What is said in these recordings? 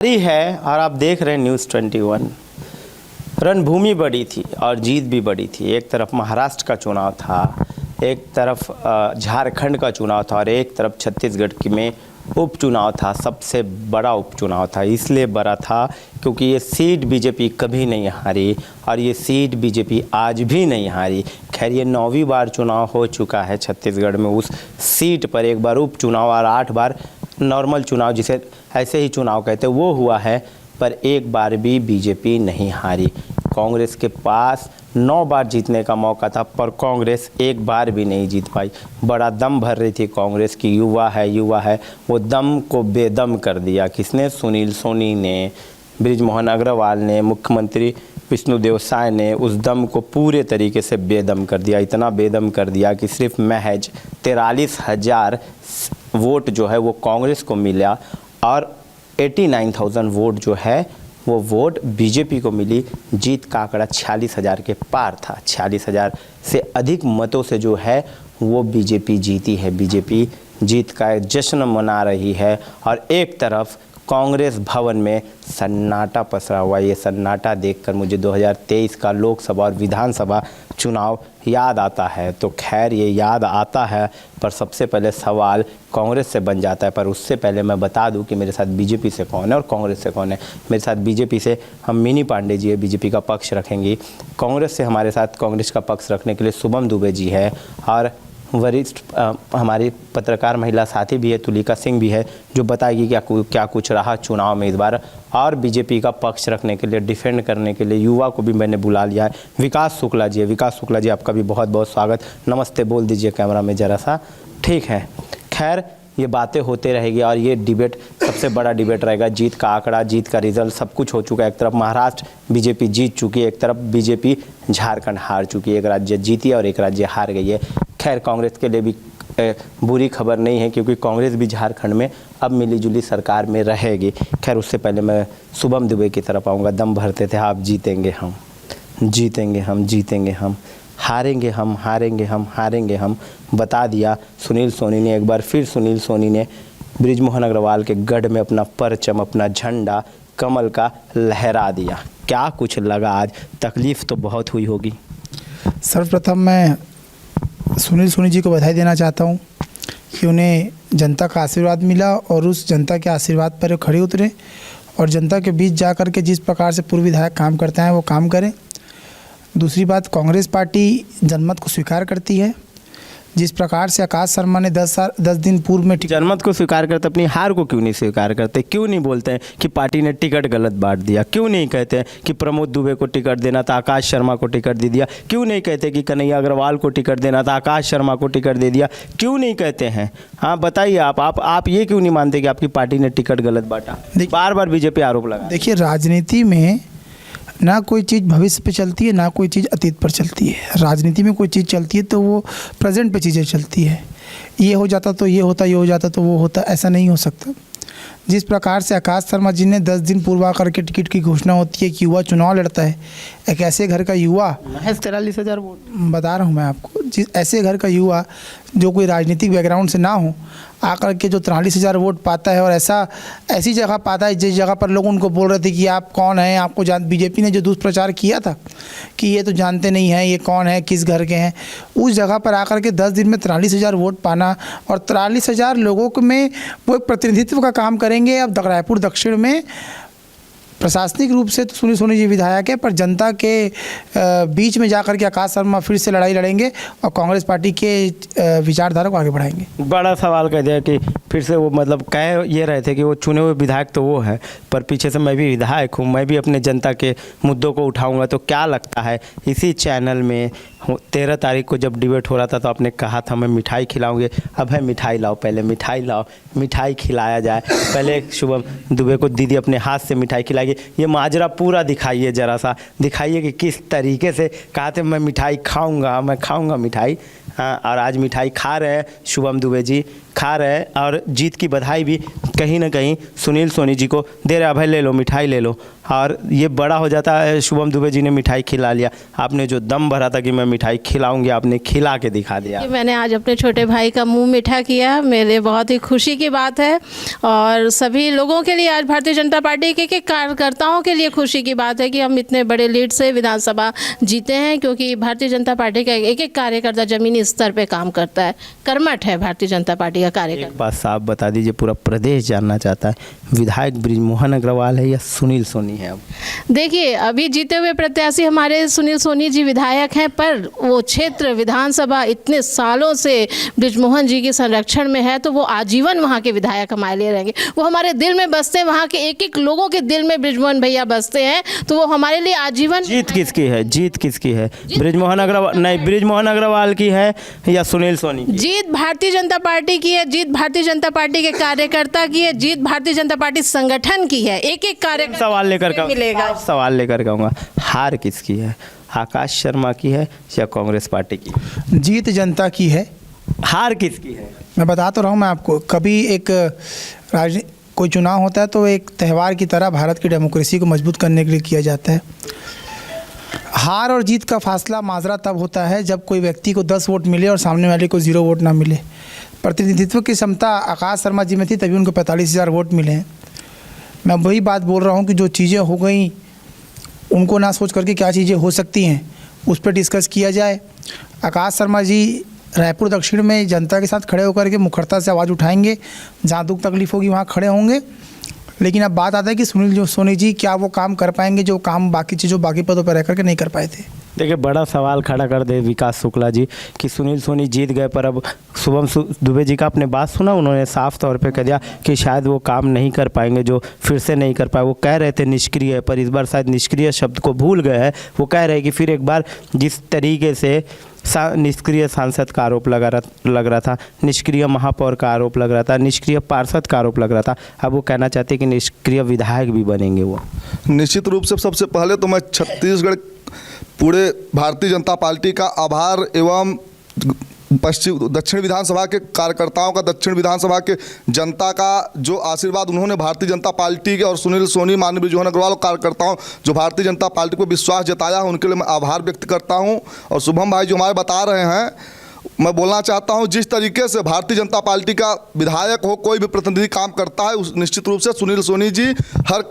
है और आप देख रहे हैं न्यूज़ 21। रणभूमि बड़ी थी और जीत भी बड़ी थी। एक तरफ महाराष्ट्र का चुनाव था, एक तरफ झारखंड का चुनाव था और एक तरफ छत्तीसगढ़ में उपचुनाव था। सबसे बड़ा उपचुनाव था, इसलिए बड़ा था क्योंकि ये सीट बीजेपी कभी नहीं हारी और ये सीट बीजेपी आज भी नहीं हारी। खैर, ये 9वीं बार चुनाव हो चुका है छत्तीसगढ़ में उस सीट पर। एक बार उपचुनाव और 8 बार नॉर्मल चुनाव, जिसे ऐसे ही चुनाव कहते हैं, वो हुआ है, पर एक बार भी बीजेपी नहीं हारी। कांग्रेस के पास 9 बार जीतने का मौका था, पर कांग्रेस एक बार भी नहीं जीत पाई। बड़ा दम भर रही थी कांग्रेस की, युवा है, वो दम को बेदम कर दिया। किसने? सुनील सोनी ने, बृजमोहन अग्रवाल ने, मुख्यमंत्री विष्णुदेव साय ने उस दम को पूरे तरीके से बेदम कर दिया। इतना बेदम कर दिया कि सिर्फ महज 43,000 वोट जो है वो कांग्रेस को मिला और 89,000 वोट जो है वो वोट बीजेपी को मिली। जीत का आंकड़ा 46,000 के पार था। 46,000 से अधिक मतों से जो है वो बीजेपी जीती है। बीजेपी जीत का जश्न मना रही है और एक तरफ कांग्रेस भवन में सन्नाटा पसरा हुआ। ये सन्नाटा देखकर मुझे 2023 का लोकसभा और विधानसभा चुनाव याद आता है। तो खैर, ये याद आता है, पर सबसे पहले सवाल कांग्रेस से बन जाता है। पर उससे पहले मैं बता दूं कि मेरे साथ बीजेपी से कौन है और कांग्रेस से कौन है। मेरे साथ बीजेपी से हम मिनी पांडे जी है, बीजेपी का पक्ष रखेंगी। कांग्रेस से हमारे साथ कांग्रेस का पक्ष रखने के लिए शुभम दुबे जी है और वरिष्ठ हमारी पत्रकार महिला साथी भी है, तुलिका सिंह भी है, जो बताएगी क्या कुछ रहा चुनाव में इस बार। और बीजेपी का पक्ष रखने के लिए, डिफेंड करने के लिए युवा को भी मैंने बुला लिया है। विकास शुक्ला जी है। विकास शुक्ला जी, आपका भी बहुत बहुत स्वागत। नमस्ते बोल दीजिए कैमरा में ज़रा सा। ठीक है, खैर ये बातें होते रहेगी और ये डिबेट सबसे बड़ा डिबेट रहेगा। जीत का आंकड़ा, जीत का रिजल्ट, सब कुछ हो चुका है। एक तरफ महाराष्ट्र बीजेपी जीत चुकी है, एक तरफ बीजेपी झारखंड हार चुकी है। एक राज्य जीती और एक राज्य हार गई है। खैर, कांग्रेस के लिए भी बुरी खबर नहीं है क्योंकि कांग्रेस भी झारखंड में अब मिलीजुली सरकार में रहेगी। खैर, उससे पहले मैं शुभम दुबे की तरफ आऊँगा। दम भरते थे आप, जीतेंगे हम, जीतेंगे हम, जीतेंगे हम, हारेंगे हम, हारेंगे हम, हारेंगे हम, बता दिया सुनील सोनी ने। एक बार फिर सुनील सोनी ने बृजमोहन अग्रवाल के गढ़ में अपना परचम, अपना झंडा कमल का लहरा दिया। क्या कुछ लगा आज? तकलीफ़ तो बहुत हुई होगी। सर्वप्रथम मैं सुनील सोनी जी को बधाई देना चाहता हूं कि उन्हें जनता का आशीर्वाद मिला और उस जनता के आशीर्वाद पर खड़े उतरे और जनता के बीच जाकर के जिस प्रकार से पूर्व विधायक काम करते हैं वो काम करें। दूसरी बात, कांग्रेस पार्टी जनमत को स्वीकार करती है। जिस प्रकार से आकाश शर्मा ने 10 दिन पूर्व में जनमत को स्वीकार करते, अपनी हार को क्यों नहीं स्वीकार करते? क्यों नहीं बोलते हैं कि पार्टी ने टिकट गलत बांट दिया? क्यों नहीं कहते हैं कि प्रमोद दुबे को टिकट देना था, आकाश शर्मा को टिकट दे दिया? क्यों नहीं कहते कि कन्हैया अग्रवाल को टिकट देना था, आकाश शर्मा को टिकट दे दिया? क्यों नहीं कहते हैं? हाँ बताइए, आप ये क्यों नहीं मानते कि आपकी पार्टी ने टिकट गलत बांटा? बार बार बीजेपी आरोप लगा। देखिए, राजनीति में ना कोई चीज़ भविष्य पे चलती है, ना कोई चीज़ अतीत पर चलती है। राजनीति में कोई चीज़ चलती है तो वो प्रेजेंट पे चीज़ें चलती है। ये हो जाता तो ये होता, ये हो जाता तो वो होता, ऐसा नहीं हो सकता। जिस प्रकार से आकाश शर्मा जी ने 10 दिन पूर्व आकर के टिकट की घोषणा होती है कि युवा चुनाव लड़ता है, एक ऐसे घर का युवा, महज 43,000 वोट बता रहा हूँ मैं आपको, जिस ऐसे घर का युवा जो कोई राजनीतिक बैकग्राउंड से ना हो, आकर के जो 43,000 वोट पाता है और ऐसी जगह पाता है जिस जगह पर लोग उनको बोल रहे थे कि आप कौन हैं, आपको बीजेपी ने जो दुष्प्रचार किया था कि ये तो जानते नहीं हैं, ये कौन है, किस घर के हैं, उस जगह पर आकर के 10 दिन में 43,000 वोट पाना और 43,000 लोगों को में वो एक प्रतिनिधित्व का काम करेंगे। अब रायपुर दक्षिण में प्रशासनिक रूप से तो सुनील सोनी जी विधायक है, पर जनता के बीच में जाकर के आकाश शर्मा फिर से लड़ाई लड़ेंगे और कांग्रेस पार्टी के विचारधारा को आगे बढ़ाएंगे। बड़ा सवाल कह दिया कि फिर से वो, मतलब कह ये रहे थे कि वो चुने हुए विधायक तो वो है, पर पीछे से मैं भी विधायक हूँ, मैं भी अपने जनता के मुद्दों को उठाऊंगा। तो क्या लगता है, इसी चैनल में 13 तारीख को जब डिबेट हो रहा था तो आपने कहा था मैं मिठाई खिलाऊंगे। अब है मिठाई लाओ, पहले मिठाई लाओ, मिठाई खिलाया जाए। पहले शुभम दुबे को दीदी अपने हाथ से मिठाई खिलाएगी। ये माजरा पूरा दिखाइए, ज़रा सा दिखाइए कि किस तरीके से कहा थे मैं मिठाई खाऊंगा, मैं खाऊंगा मिठाई। हाँ, और आज मिठाई खा रहे हैं शुभम दुबे जी, खा रहे हैं और जीत की बधाई भी कहीं ना कहीं सुनील सोनी जी को दे रहे हैं। भाई ले लो मिठाई ले लो, और ये बड़ा हो जाता है। शुभम दुबे जी ने मिठाई खिला लिया, आपने जो दम भरा था कि मैं मिठाई खिलाऊंगी, आपने खिला के दिखा दिया। कि मैंने आज अपने छोटे भाई का मुंह मीठा किया, मेरे बहुत ही खुशी की बात है और सभी लोगों के लिए आज भारतीय जनता पार्टी के कार्यकर्ताओं के लिए खुशी की बात है कि हम इतने बड़े लीड से विधानसभा जीते हैं, क्योंकि भारतीय जनता पार्टी का एक एक कार्यकर्ता ज़मीनी स्तर पे काम करता है, कर्मठ है भारतीय जनता पार्टी का कार्यकर्ता। एक बात साफ बता दीजिए, पूरा प्रदेश जानना चाहता है, विधायक बृजमोहन अग्रवाल है या सुनील सोनी है? अब देखिए, अभी जीते हुए प्रत्याशी हमारे सुनील सोनी जी विधायक हैं, पर वो क्षेत्र विधानसभा इतने सालों से बृजमोहन जी के संरक्षण में है, तो वो आजीवन वहाँ के विधायक हमारे लिए रहेंगे। वो हमारे दिल में बसते हैं, वहाँ के एक एक लोगों के दिल में बृजमोहन भैया बसते हैं, तो वो हमारे लिए आजीवन। जीत किसकी है? जीत किसकी है? बृजमोहन अग्रवाल नहीं, बृजमोहन अग्रवाल की है या सुनील सोनी की? जीत भारतीय जनता पार्टी की है, जीत भारतीय जनता पार्टी के कार्यकर्ता की है, जीत भारतीय जनता पार्टी संगठन की है। एक एक कार्यकर्ता सवाल लेकर मिलेगा। सवाल लेकर कहूँगा, हार किसकी है? आकाश शर्मा की है या कांग्रेस पार्टी की? जीत जनता की है। हार किसकी है? मैं बता तो रहा हूँ मैं आपको, कभी एक कोई चुनाव होता है तो एक त्यौहार की तरह भारत की डेमोक्रेसी को मजबूत करने के लिए किया जाता है। हार और जीत का फासला माजरा तब होता है जब कोई व्यक्ति को 10 वोट मिले और सामने वाले को 0 वोट ना मिले। प्रतिनिधित्व की क्षमता आकाश शर्मा जी में थी, तभी उनको 45,000 वोट मिले हैं। मैं वही बात बोल रहा हूँ कि जो चीज़ें हो गई उनको ना सोच करके क्या चीज़ें हो सकती हैं उस पर डिस्कस किया जाए। आकाश शर्मा जी रायपुर दक्षिण में जनता के साथ खड़े होकर के मुखरता से आवाज़ उठाएंगे, जहाँ दुख तकलीफ होगी वहाँ खड़े होंगे। लेकिन अब बात आता है कि सुनील सोनी जी क्या वो काम कर पाएंगे जो काम बाकी चीज़ों बाकी पदों पर रह करके नहीं कर पाए थे। देखिए, बड़ा सवाल खड़ा कर दे विकास शुक्ला जी कि सुनील सोनी जीत गए, पर अब शुभम दुबे जी का आपने बात सुना, उन्होंने साफ तौर पे कह दिया कि शायद वो काम नहीं कर पाएंगे जो फिर से नहीं कर पाए। वो कह रहे थे निष्क्रिय, पर इस बार शायद निष्क्रिय शब्द को भूल गए हैं। वो कह रहे हैं कि फिर एक बार जिस तरीके से निष्क्रिय सांसद का आरोप लग रहा था, निष्क्रिय महापौर का आरोप लग रहा था, निष्क्रिय पार्षद का आरोप लग रहा था, अब वो कहना चाहते हैं कि निष्क्रिय विधायक भी बनेंगे। वो निश्चित रूप से सबसे पहले तो मैं छत्तीसगढ़ पूरे भारतीय जनता पार्टी का आभार एवं दक्षिण विधानसभा के कार्यकर्ताओं का, दक्षिण विधानसभा के जनता का जो आशीर्वाद उन्होंने भारतीय जनता पार्टी के और सुनील सोनी, माननीय बृजमोहन अग्रवाल कार्यकर्ताओं जो भारतीय जनता पार्टी को विश्वास जताया, उनके लिए मैं आभार व्यक्त करता हूं। और शुभम भाई जो हमारे बता रहे हैं, मैं बोलना चाहता हूं, जिस तरीके से भारतीय जनता पार्टी का विधायक हो कोई भी प्रतिनिधि काम करता है, उस निश्चित रूप से सुनील सोनी जी हर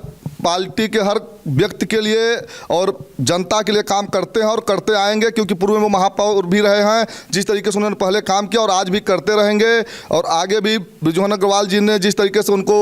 पार्टी के हर व्यक्ति के लिए और जनता के लिए काम करते हैं और करते आएंगे, क्योंकि पूर्व में वो महापौर भी रहे हैं। जिस तरीके से उन्होंने पहले काम किया और आज भी करते रहेंगे, और आगे भी बृजमोहन अग्रवाल जी ने जिस तरीके से उनको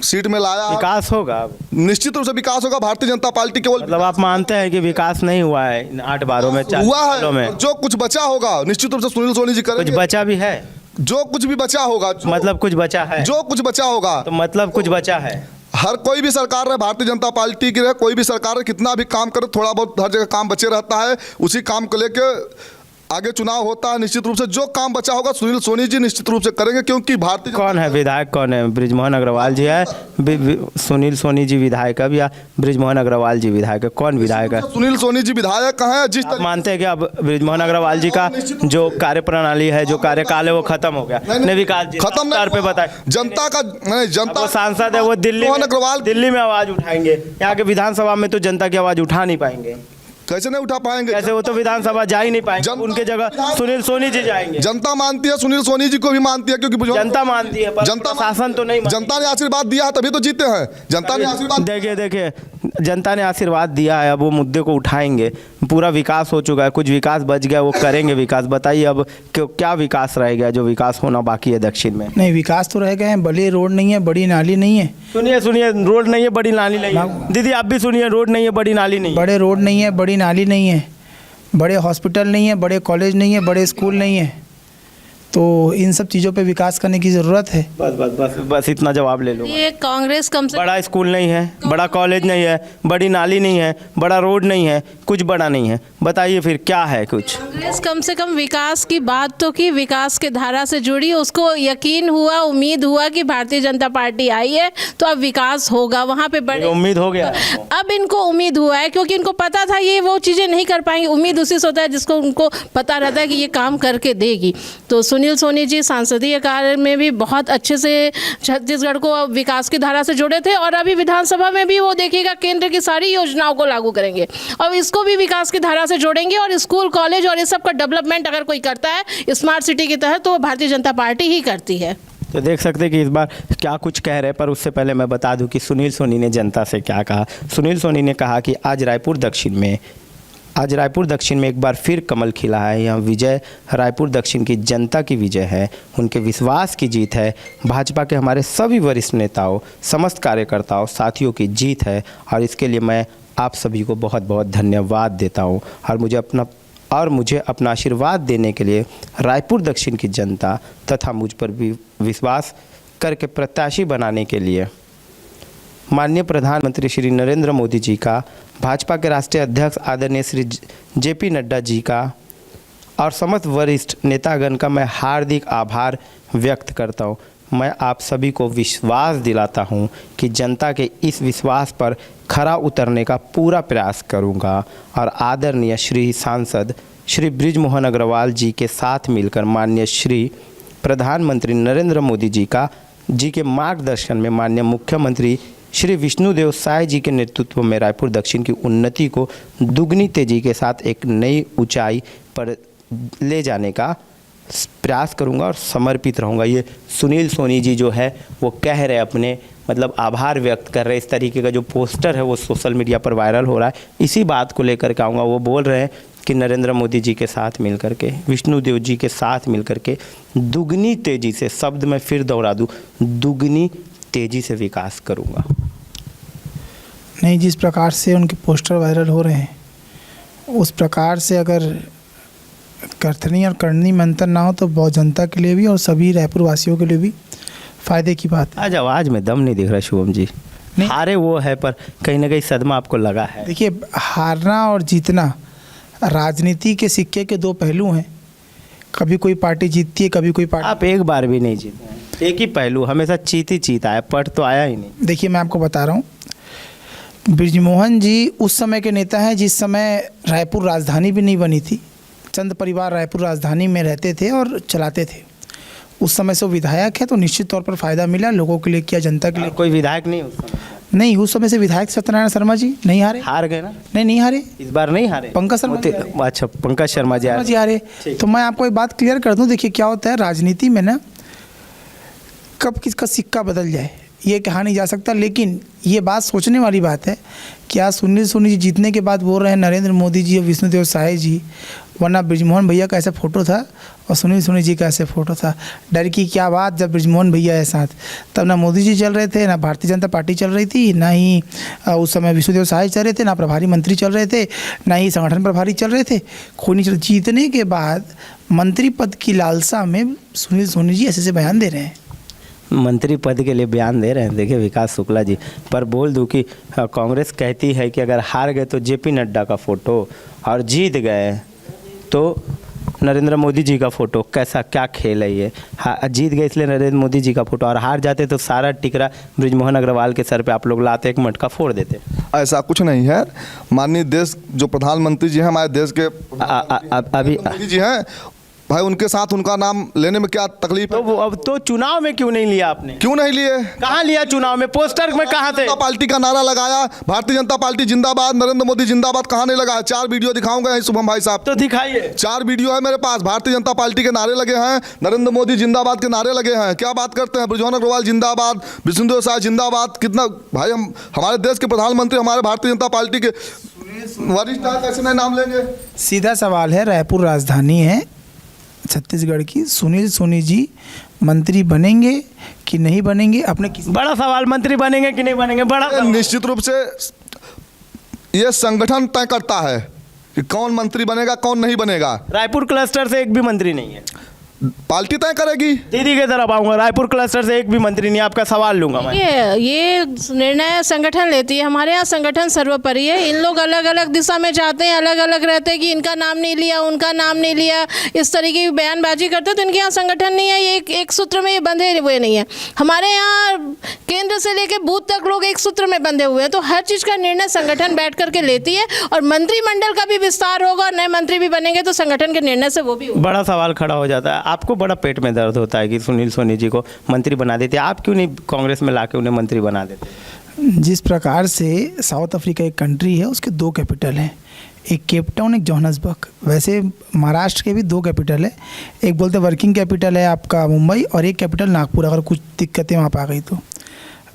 सीट में लाया, विकास होगा। निश्चित रूप से विकास होगा। भारतीय जनता पार्टी केवल मतलब आप मानते हैं कि विकास नहीं हुआ है इन 8 बारों में, 4 हुआ सालों है, में? और जो कुछ बचा होगा निश्चित रूप से सुनील सोनी जी करेंगे। कुछ बचा भी है? जो कुछ भी बचा होगा, मतलब कुछ बचा है? जो कुछ बचा होगा, तो मतलब कुछ बचा है। हर कोई भी सरकार रहे, भारतीय जनता पार्टी की रहे, कोई भी सरकार रहे, कितना भी काम करे, थोड़ा बहुत हर जगह काम बचे रहता है। उसी काम को लेके आगे चुनाव होता है। निश्चित रूप से जो काम बचा होगा सुनील सोनी जी निश्चित रूप से करेंगे, क्योंकि भारतीय कौन है विधायक? कौन है? बृजमोहन अग्रवाल जी है, सुनील सोनी जी विधायक है या बृजमोहन अग्रवाल जी विधायक है? कौन विधायक है? सुनील सोनी जी विधायक हैं। जिस आप मानते हैं कि अब बृजमोहन अग्रवाल जी का जो कार्यप्रणाली है, जो कार्यकाल है, वो खत्म हो गया? नहीं, विकास जी खत्म तौर पे बताए। जनता का नहीं, जनता वो सांसद है, वो दिल्ली में आवाज उठाएंगे, यहाँ के विधानसभा में तो जनता की आवाज उठा नहीं पाएंगे। कैसे नहीं उठा पाएंगे? कैसे? वो तो विधानसभा जा ही नहीं पाएंगे, उनके जगह सुनील सोनी जी जाएंगे। जनता मानती है, सुनील सोनी जी को भी मानती है, क्योंकि जनता मानती है, पर जनता शासन तो नहीं। जनता ने आशीर्वाद दिया है तभी तो जीते हैं। जनता ने आशीर्वाद, देखिए जनता ने आशीर्वाद दिया है, अब वो मुद्दे को उठाएंगे। पूरा विकास हो चुका है, कुछ विकास बच गया, वो करेंगे विकास। बताइए अब क्या विकास रह गया जो विकास होना बाकी है दक्षिण में? नहीं, विकास तो रह गए हैं, बड़ी रोड नहीं है, बड़ी नाली नहीं है। सुनिए, रोड नहीं है, बड़ी नाली नहीं है। दीदी आप भी सुनिए, रोड नहीं है, बड़ी नाली नहीं है। बड़े रोड नहीं है, बड़ी नाली नहीं है, बड़े हॉस्पिटल नहीं है, बड़े कॉलेज नहीं है, बड़े स्कूल नहीं है। तो इन सब चीज़ों पे विकास करने की ज़रूरत है। बस इतना जवाब ले लो। ये कांग्रेस कम से बड़ा स्कूल नहीं है, बड़ा कॉलेज नहीं है, बड़ी नाली नहीं है, बड़ा रोड नहीं है, कुछ बड़ा नहीं है। बताइए फिर क्या है कुछ? कांग्रेस कम से कम विकास की बात तो की, विकास के धारा से जुड़ी, उसको यकीन हुआ, उम्मीद हुआ कि भारतीय जनता पार्टी आई है तो अब विकास होगा, वहाँ पे बड़े उम्मीद हो गया। अब इनको उम्मीद हुआ है, क्योंकि इनको पता था ये वो चीज़ें नहीं कर पाएंगे। उम्मीद उसी से होता है जिसको उनको पता रहता है कि ये काम करके देगी। तो सुनील सोनी जी संसदीय कार्य में भी बहुत अच्छे से छत्तीसगढ़ को विकास की धारा से जुड़े थे, और अभी विधानसभा में भी वो देखिएगा केंद्र की सारी योजनाओं को लागू करेंगे और इसको भी विकास की धारा से जोड़ेंगे। और स्कूल कॉलेज और इस सब का डेवलपमेंट अगर कोई करता है स्मार्ट सिटी के तहत तो वो भारतीय जनता पार्टी ही करती है। तो देख सकते हैं कि इस बार क्या कुछ कह रहे हैं, पर उससे पहले मैं बता दूं कि सुनील सोनी ने जनता से क्या कहा। सुनील सोनी ने कहा कि आज रायपुर दक्षिण में एक बार फिर कमल खिला है। यह विजय रायपुर दक्षिण की जनता की विजय है, उनके विश्वास की जीत है। भाजपा के हमारे सभी वरिष्ठ नेताओं, समस्त कार्यकर्ताओं, साथियों की जीत है और इसके लिए मैं आप सभी को बहुत बहुत धन्यवाद देता हूँ। और मुझे अपना आशीर्वाद देने के लिए रायपुर दक्षिण की जनता तथा मुझ पर भी विश्वास करके प्रत्याशी बनाने के लिए माननीय प्रधानमंत्री श्री नरेंद्र मोदी जी का, भाजपा के राष्ट्रीय अध्यक्ष आदरणीय श्री JP नड्डा जी का और समस्त वरिष्ठ नेतागण का मैं हार्दिक आभार व्यक्त करता हूँ। मैं आप सभी को विश्वास दिलाता हूँ कि जनता के इस विश्वास पर खरा उतरने का पूरा प्रयास करूँगा और आदरणीय श्री सांसद श्री बृजमोहन अग्रवाल जी के साथ मिलकर माननीय श्री प्रधानमंत्री नरेंद्र मोदी जी के मार्गदर्शन में माननीय मुख्यमंत्री श्री विष्णुदेव साय जी के नेतृत्व में रायपुर दक्षिण की उन्नति को दुगनी तेजी के साथ एक नई ऊंचाई पर ले जाने का प्रयास करूंगा और समर्पित रहूंगा। ये सुनील सोनी जी जो है वो कह रहे अपने मतलब आभार व्यक्त कर रहे। इस तरीके का जो पोस्टर है वो सोशल मीडिया पर वायरल हो रहा है, इसी बात को लेकर के आऊँगा। वो बोल रहे हैं कि नरेंद्र मोदी जी के साथ मिलकर के, विष्णुदेव जी के साथ मिलकर के दुगनी तेज़ी से, शब्द मैं फिर दोहरा दूँ, दुगनी तेज़ी से विकास करूँगा। नहीं, जिस प्रकार से उनके पोस्टर वायरल हो रहे हैं उस प्रकार से अगर कथनी और करनी में अंतर ना हो तो बहुत जनता के लिए भी और सभी रायपुर वासियों के लिए भी फ़ायदे की बात है। आज आवाज़ में दम नहीं दिख रहा शुभम जी। नहीं। हारे वो है पर कहीं ना कहीं सदमा आपको लगा है। देखिए, हारना और जीतना राजनीति के सिक्के के दो पहलू हैं। कभी कोई पार्टी जीतती है, कभी कोई पार्टी। आप एक बार भी नहीं जीते हैं। एक ही पहलू, हमेशा जीत आया, पट तो आया ही नहीं। देखिए, मैं आपको बता रहा हूँ, बृजमोहन जी उस समय के नेता हैं जिस समय रायपुर राजधानी भी नहीं बनी थी। चंद परिवार रायपुर राजधानी में रहते थे और चलाते थे। उस समय से वो विधायक है तो निश्चित तौर पर फ़ायदा मिला, लोगों के लिए किया, जनता के लिए। कोई विधायक नहीं उस समय? नहीं, उस समय से विधायक सत्यनारायण शर्मा जी नहीं हारे। हार गए ना? नहीं हारे, इस बार नहीं हारे। पंकज शर्मा जी हारे। अच्छा, पंकज शर्मा जी हारे। तो मैं आपको एक बात क्लियर कर दूं, देखिए क्या होता है राजनीति में ना, कब किसका सिक्का बदल जाए ये कहा नहीं जा सकता। लेकिन ये बात सोचने वाली बात है कि आज सुनील सोनी जी जीतने के बाद बोल रहे हैं नरेंद्र मोदी जी और विष्णुदेव साय जी, वरना बृजमोहन भैया का ऐसा फ़ोटो था और सुनील सोनी जी का ऐसे फ़ोटो था। डर की क्या बात, जब बृजमोहन भैया है साथ तब ना मोदी जी चल रहे थे, ना भारतीय जनता पार्टी चल रही थी, ना ही उस समय विष्णुदेव साय चल रहे थे, ना प्रभारी मंत्री चल रहे थे, ना ही संगठन प्रभारी चल रहे थे, कोई नहीं चल। जीतने के बाद मंत्री पद की लालसा में सुनील सोनी जी ऐसे बयान दे रहे हैं। मंत्री पद के लिए बयान दे रहे हैं। देखिए विकास शुक्ला जी, पर बोल दूं कि कांग्रेस कहती है कि अगर हार गए तो JP नड्डा का फ़ोटो और जीत गए तो नरेंद्र मोदी जी का फ़ोटो। कैसा क्या खेल है ये? जीत गए इसलिए नरेंद्र मोदी जी का फ़ोटो, और हार जाते तो सारा टिकरा बृजमोहन अग्रवाल के सर पे आप लोग लाते, एक मटका फोड़ देते। ऐसा कुछ नहीं है। माननीय देश जो प्रधानमंत्री जी हैं, हमारे देश के अभी मोदी जी हैं भाई, उनके साथ उनका नाम लेने में क्या तकलीफ है? तो वो अब तो चुनाव में क्यों नहीं लिया आपने? क्यों नहीं लिए? कहाँ लिया चुनाव में? पोस्टर में कहाँ थे? जनता पार्टी का नारा लगाया, भारतीय जनता पार्टी जिंदाबाद, नरेंद्र मोदी जिंदाबाद, कहाँ नहीं लगाया? 4 वीडियो दिखाऊंगा शुभम भाई साहब। तो दिखाइए। 4 वीडियो है मेरे पास, भारतीय जनता पार्टी के नारे लगे हैं, नरेंद्र मोदी जिंदाबाद के नारे लगे हैं। क्या बात करते हैं? बृजमोहन अग्रवाल जिंदाबाद, विष्णुदेव साय जिंदाबाद। कितना भाई, हम हमारे देश के प्रधानमंत्री हमारे भारतीय जनता पार्टी के वरिष्ठ कैसे नहीं नाम लेंगे? सीधा सवाल है, रायपुर राजधानी है छत्तीसगढ़ की, सुनील सोनी जी मंत्री बनेंगे कि नहीं बनेंगे? अपने बड़ा सवाल, मंत्री बनेंगे कि नहीं बनेंगे, बड़ा निश्चित रूप से ये संगठन तय करता है कि कौन मंत्री बनेगा कौन नहीं बनेगा। रायपुर क्लस्टर से एक भी मंत्री नहीं है। पार्टी तय करेगी। दीदी की तरफ आऊँगा, रायपुर क्लस्टर से एक भी मंत्री नहीं, आपका सवाल लूँगा मैं। ये निर्णय संगठन लेती है। हमारे यहाँ संगठन सर्वोपरि है। इन लोग अलग अलग दिशा में जाते हैं, अलग अलग रहते हैं कि इनका नाम नहीं लिया, उनका नाम नहीं लिया, इस तरीके की बयानबाजी करते हैं। तो इनके यहाँ संगठन नहीं है, ये एक सूत्र में ये बंधे हुए नहीं है। हमारे यहाँ केंद्र से लेकर बूथ तक लोग एक सूत्र में बंधे हुए हैं। तो हर चीज़ का निर्णय संगठन बैठ करके लेती है, और मंत्रिमंडल का भी विस्तार होगा, नए मंत्री भी बनेंगे तो संगठन के निर्णय से वो भी होगा। बड़ा सवाल खड़ा हो जाता है, आपको बड़ा पेट में दर्द होता है कि सुनील सोनी जी को मंत्री बना देते, आप क्यों नहीं कांग्रेस में लाके उन्हें मंत्री बना देते? जिस प्रकार से साउथ अफ्रीका एक कंट्री है, उसके 2 कैपिटल हैं, एक केप टाउन, एक जोहान्सबर्ग। वैसे महाराष्ट्र के भी 2 कैपिटल है, एक बोलते वर्किंग कैपिटल है आपका मुंबई, और एक कैपिटल नागपुर, अगर कुछ दिक्कतें वहाँ पर आ गई तो।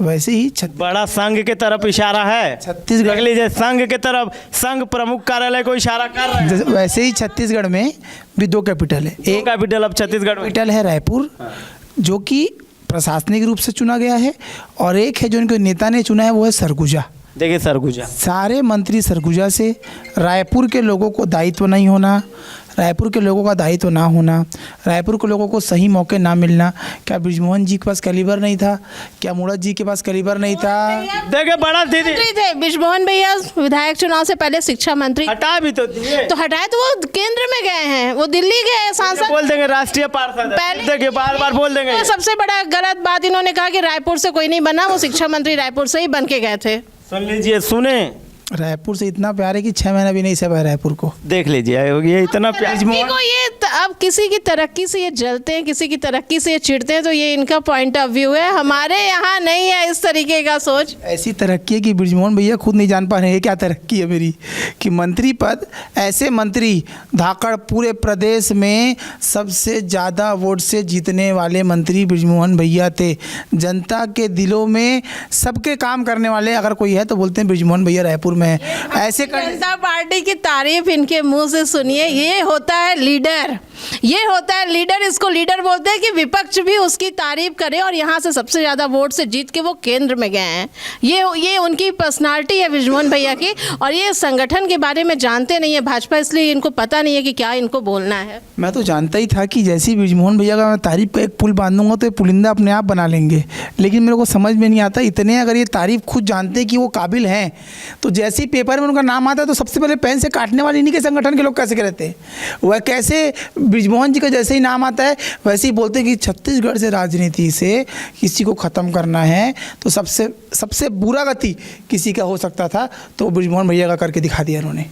वैसे ही बड़ा संघ की तरफ इशारा है, छत्तीसगढ़ देख लीजिए, संघ की तरफ, संघ प्रमुख कार्यालय को इशारा कर रहे हैं। वैसे ही छत्तीसगढ़ में भी 2 कैपिटल है। एक कैपिटल अब छत्तीसगढ़ में कैपिटल है रायपुर, जो कि प्रशासनिक रूप से चुना गया है, और एक है जो इनके नेता ने चुना है, वो है सरगुजा। देखिए सरगुजा, सारे मंत्री सरगुजा से। रायपुर के लोगों को दायित्व नहीं होना, रायपुर के लोगों का दायित्व ना होना, रायपुर के लोगों को सही मौके ना मिलना। क्या बृजमोहन जी के पास कैलिबर नहीं था? क्या मूरत जी के पास कैलिबर नहीं था? देखिए बड़ा दीदी मंत्री थे बृजमोहन भैया, विधायक चुनाव से पहले शिक्षा मंत्री। हटा भी तो दिए, तो हटाए तो वो केंद्र में गए हैं, वो दिल्ली गए सांसद। बोल देंगे राष्ट्रीय पार्षद, देखिए बार बार बोल देंगे। तो सबसे बड़ा गलत बात इन्होंने कहा कि रायपुर से कोई नहीं बना, वो शिक्षा मंत्री रायपुर से ही बन के गए थे। सुन लीजिए, सुने, रायपुर से इतना प्यार है कि 6 महीना भी नहीं सहा है रायपुर को। देख लीजिए, ये इतना प्यार। को ये अब किसी की तरक्की से ये जलते हैं, किसी की तरक्की से ये चिढ़ते हैं, तो ये इनका पॉइंट ऑफ व्यू है। हमारे यहाँ नहीं है इस तरीके का सोच। ऐसी तरक्की है कि बृजमोहन भैया खुद नहीं जान पा रहे हैं क्या तरक्की है मेरी, कि मंत्री पद, ऐसे मंत्री धाकड़ पूरे प्रदेश में सबसे ज़्यादा वोट से जीतने वाले मंत्री बृजमोहन भैया थे। जनता के दिलों में सबके काम करने वाले अगर कोई है तो बोलते हैं बृजमोहन भैया रायपुर में है। ऐसे जनता पार्टी की तारीफ इनके मुंह से सुनिए। ये होता है लीडर, ये होता है लीडर। इसको लीडर बोलते हैं कि विपक्ष भी उसकी तारीफ करे, और यहाँ से सबसे ज़्यादा वोट से जीत के वो केंद्र में गए हैं। ये उनकी पर्सनालिटी है बृजमोहन भैया की, और ये संगठन के बारे में जानते नहीं है भाजपा, इसलिए इनको पता नहीं है कि क्या इनको बोलना है। मैं तो जानता ही था कि जैसे ही बृजमोहन भैया का मैं तारीफ का एक पुल बांधूंगा तो ये पुलिंदा अपने आप बना लेंगे, लेकिन मेरे को समझ में नहीं आता, इतने अगर ये तारीफ खुद जानते कि वो काबिल हैं, तो जैसे ही पेपर में उनका नाम आता है तो सबसे पहले पेन से काटने वाले इन्हीं के संगठन के लोग कैसे रहते हैं। वह कैसे बृजमोहन जी का जैसे ही नाम आता है वैसे ही बोलते हैं कि छत्तीसगढ़ से राजनीति से किसी को ख़त्म करना है तो सबसे बुरा गति किसी का हो सकता था तो बृजमोहन भैया का करके दिखा दिया उन्होंने।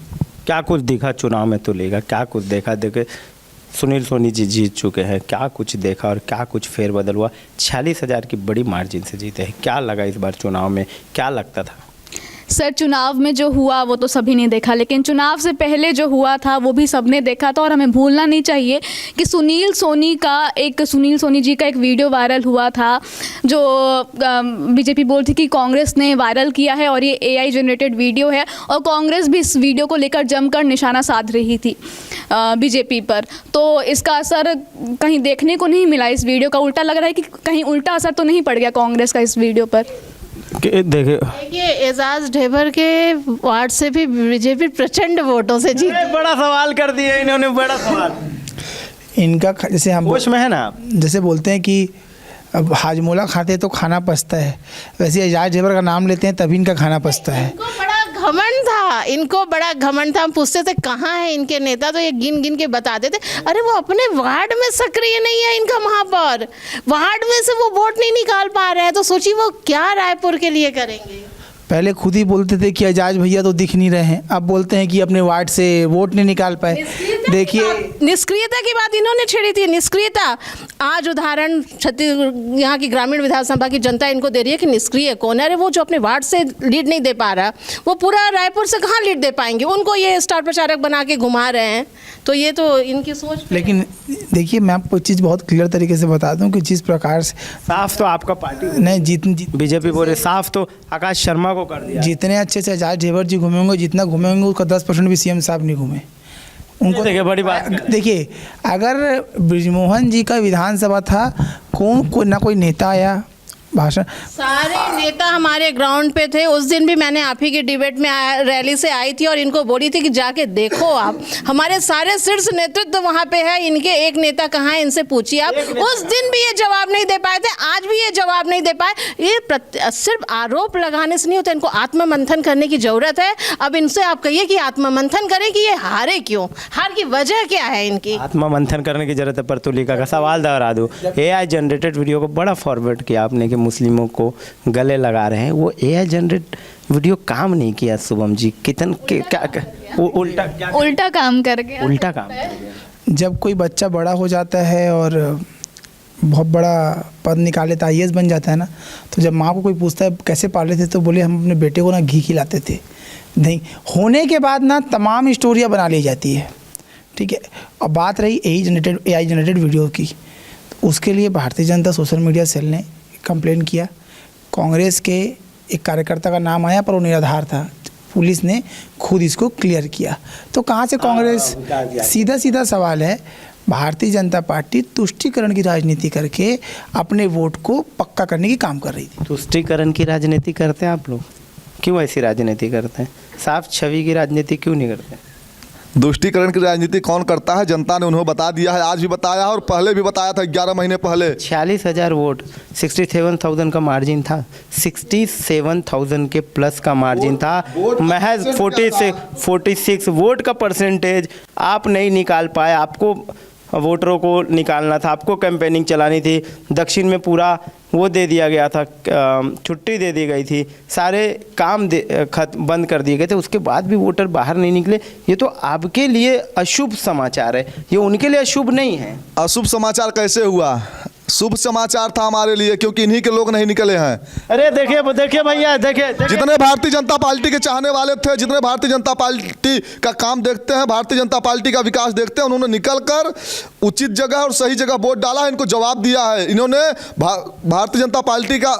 क्या कुछ दिखा चुनाव में तो लेगा, क्या कुछ देखा? देखे सुनील सोनी जी जीत चुके हैं, क्या कुछ देखा और क्या कुछ फेरबदल हुआ? 46,000 की बड़ी मार्जिन से जीते हैं। क्या लगा इस बार चुनाव में, क्या लगता था? सर चुनाव में जो हुआ वो तो सभी ने देखा, लेकिन चुनाव से पहले जो हुआ था वो भी सबने देखा था। और हमें भूलना नहीं चाहिए कि सुनील सोनी जी का एक वीडियो वायरल हुआ था जो बीजेपी बोलती कि कांग्रेस ने वायरल किया है, और ये AI जनरेटेड वीडियो है, और कांग्रेस भी इस वीडियो को लेकर जमकर निशाना साध रही थी बीजेपी पर। तो इसका असर कहीं देखने को नहीं मिला इस वीडियो का। उल्टा लग रहा है कि कहीं उल्टा असर तो नहीं पड़ गया कांग्रेस का इस वीडियो पर। देखिए एजाज ढेबर के वार्ड से भी बीजेपी प्रचंड वोटों से जीती। बड़ा सवाल कर दिया इन्होंने, बड़ा सवाल। इनका जैसे हम होश में है ना, जैसे बोलते हैं कि अब हाजमोला खाते तो खाना पचता है, वैसे एजाज ढेबर का नाम लेते हैं तभी इनका खाना पचता है। इनको बड़ा घमंड था। हम पूछते थे कहाँ है इनके नेता, तो ये गिन गिन के बताते थे अरे वो अपने वार्ड में सक्रिय नहीं है, इनका वहाँ पर वार्ड में से वो वोट नहीं निकाल पा रहे हैं। तो सोचिए वो क्या रायपुर के लिए करेंगे। पहले खुद ही बोलते थे कि एजाज भैया तो दिख नहीं रहे हैं, अब बोलते हैं कि अपने वार्ड से वोट नहीं निकाल पाए। देखिए निष्क्रियता की बात इन्होंने छेड़ी थी। निष्क्रियता आज उदाहरण छत्तीसगढ़ यहाँ की ग्रामीण विधानसभा की जनता इनको दे रही है कि निष्क्रिय कौन है। अरे वो जो अपने वार्ड से लीड नहीं दे पा रहा, वो पूरा रायपुर से कहाँ लीड दे पाएंगे। उनको ये स्टार प्रचारक बना के घुमा रहे हैं, तो ये तो इनकी सोच। लेकिन देखिए मैं आपको चीज़ बहुत क्लियर तरीके से बता दूं कि जिस प्रकार से साफ तो आपका पार्टी नहीं बीजेपी बोले, साफ तो आकाश शर्मा को कर दिया। जितने अच्छे से एजाज ढेबर जी घूमे होंगे, जितना घूमे होंगे उसका 10% भी CM साहब नहीं घूमे। उनको देखिए बड़ी बात, देखिए अगर बृजमोहन जी का विधानसभा था, कोई ना कोई नेता आया भाषण। सारे नेता हमारे ग्राउंड पे थे। उस दिन भी मैंने आप ही की डिबेट में रैली से आई थी और इनको बोली थी कि जाके देखो आप, हमारे सारे शीर्ष नेतृत्व वहाँ पे है, इनके एक नेता कहाँ है, इनसे पूछिए आप। उस दिन भी ये जवाब नहीं दे पाए थे, आज भी ये जवाब नहीं दे पाए। ये सिर्फ आरोप लगाने से नहीं होता, इनको आत्ममंथन करने की जरूरत है। अब इनसे आप कहिए कि आत्ममंथन करें कि ये हारे क्यों, हार की वजह क्या है इनकी। आत्मा मंथन करने की जरूरत है। पर तुलिका का सवाल दोहरा दूँ, AI जनरेटेड वीडियो को बड़ा फॉरवर्ड किया आपने कि मुस्लिमों को गले लगा रहे हैं। वो AI जनरेट वीडियो काम नहीं किया शुभम जी, उल्टा काम कर गया। उल्टा काम। जब कोई बच्चा बड़ा हो जाता है और बहुत बड़ा पद निकाले तो IAS बन जाता है ना, तो जब माँ को कोई पूछता है कैसे पाले थे, तो बोले हम अपने बेटे को ना घी खिलाते थे। नहीं होने के बाद ना तमाम स्टोरियाँ बना ली जाती है, ठीक है। अब बात रही AI जनरेटेड वीडियो की, तो उसके लिए Bharatiya Janata social media cell ने कंप्लेन किया। कांग्रेस के एक कार्यकर्ता का नाम आया पर वो निराधार था, पुलिस ने खुद इसको क्लियर किया। तो कहाँ से कांग्रेस, सीधा सवाल है, भारतीय जनता पार्टी तुष्टीकरण की राजनीति करके अपने वोट को पक्का करने की काम कर रही थी। तुष्टीकरण की राजनीति करते हैं आप लोग, क्यों ऐसी राजनीति करते हैं? साफ छवि की राजनीति क्यों नहीं करते? तुष्टीकरण की राजनीति कौन करता है? जनता ने उन्हें बता दिया है, आज भी बताया है और पहले भी बताया था 11 महीने पहले। 46,000 वोट, 67,000 का मार्जिन था, 67,000 के प्लस का मार्जिन था। महज 46 वोट का परसेंटेज आप नहीं निकाल पाए। आपको वोटरों को निकालना था, आपको कैंपेनिंग चलानी थी। दक्षिण में पूरा वो दे दिया गया था, छुट्टी दे दी गई थी, सारे काम बंद कर दिए गए थे। उसके बाद भी वोटर बाहर नहीं निकले। ये तो आपके लिए अशुभ समाचार है, ये उनके लिए अशुभ नहीं है। अशुभ समाचार कैसे हुआ? शुभ समाचार था हमारे लिए, क्योंकि इन्हीं के लोग नहीं निकले हैं। अरे देखिए भैया, देखिए जितने भारतीय जनता पार्टी के चाहने वाले थे, जितने भारतीय जनता पार्टी का काम देखते हैं, भारतीय जनता पार्टी का विकास देखते हैं, उन्होंने निकलकर उचित जगह और सही जगह वोट डाला है, इनको जवाब दिया है। इन्होंने भारतीय जनता पार्टी का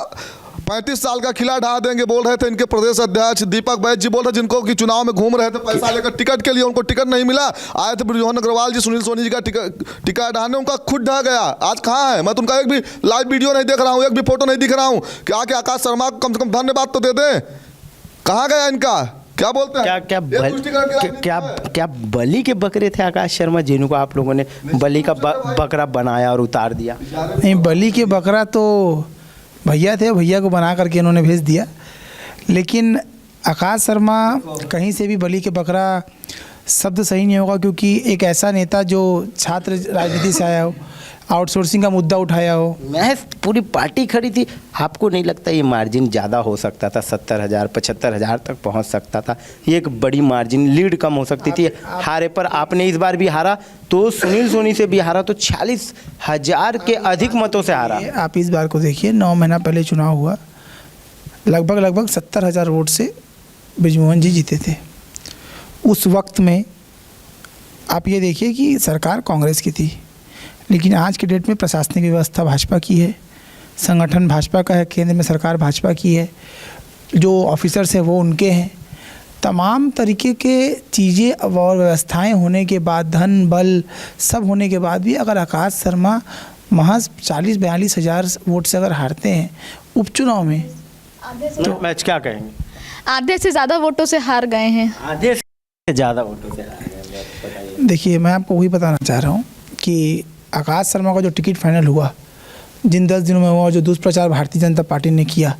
35 साल का खिला ढा देंगे बोल रहे थे इनके प्रदेश अध्यक्ष दीपक बैज जी, बोल रहे जिनको कि चुनाव में घूम रहे थे पैसा लेकर टिकट के लिए, उनको टिकट नहीं मिला। आए थे बृजमोहन अग्रवाल जी, सुनील सोनी जी का टिकट ढाने, उनका खुद ढह गया। आज कहाँ है? मैं तो उनका एक भी लाइव वीडियो नहीं देख रहा हूँ, एक भी फोटो नहीं दिख रहा हूँ कि आके आकाश शर्मा को कम से कम धन्यवाद तो दे दें। कहाँ गया इनका? क्या बोलते हैं? क्या बलि के बकरे थे आकाश शर्मा, जिनको आप लोगों ने बलि का बकरा बनाया और उतार दिया? नहीं, बलि के बकरा तो भैया थे, भैया को बना करके इन्होंने भेज दिया। लेकिन आकाश शर्मा कहीं से भी बलि के बकरा शब्द सही नहीं होगा, क्योंकि एक ऐसा नेता जो छात्र राजनीति से आया हो, आउटसोर्सिंग का मुद्दा उठाया हो। महज पूरी पार्टी खड़ी थी। आपको नहीं लगता ये मार्जिन ज़्यादा हो सकता था? 70,000 75,000 तक पहुंच सकता था। ये एक बड़ी मार्जिन, लीड कम हो सकती थी। हारे पर आपने इस बार भी हारा, तो सुनील सोनी से भी हारा, तो 40,000 के अधिक मतों से हारा। आप इस बार को देखिए, 9 महीना पहले चुनाव हुआ, लगभग 70,000 वोट से बृजमोहन जी जीते थे। उस वक्त में आप ये देखिए कि सरकार कांग्रेस की थी, लेकिन आज के डेट में प्रशासनिक व्यवस्था भाजपा की है, संगठन भाजपा का है, केंद्र में सरकार भाजपा की है, जो ऑफिसर्स हैं वो उनके हैं। तमाम तरीके के चीज़ें और व्यवस्थाएं होने के बाद, धन बल सब होने के बाद भी अगर आकाश शर्मा महज 40-42 वोट से अगर हारते हैं उपचुनाव में, तो मैच क्या कहेंगे? आधे से ज़्यादा वोटों से हार गए हैं। आधे से ज़्यादा वोटों से हार गए। देखिए, मैं आपको वही बताना चाह रहा हूँ कि आकाश शर्मा का जो टिकट फाइनल हुआ, जिन 10 दिनों में हुआ, जो दुष्प्रचार भारतीय जनता पार्टी ने किया,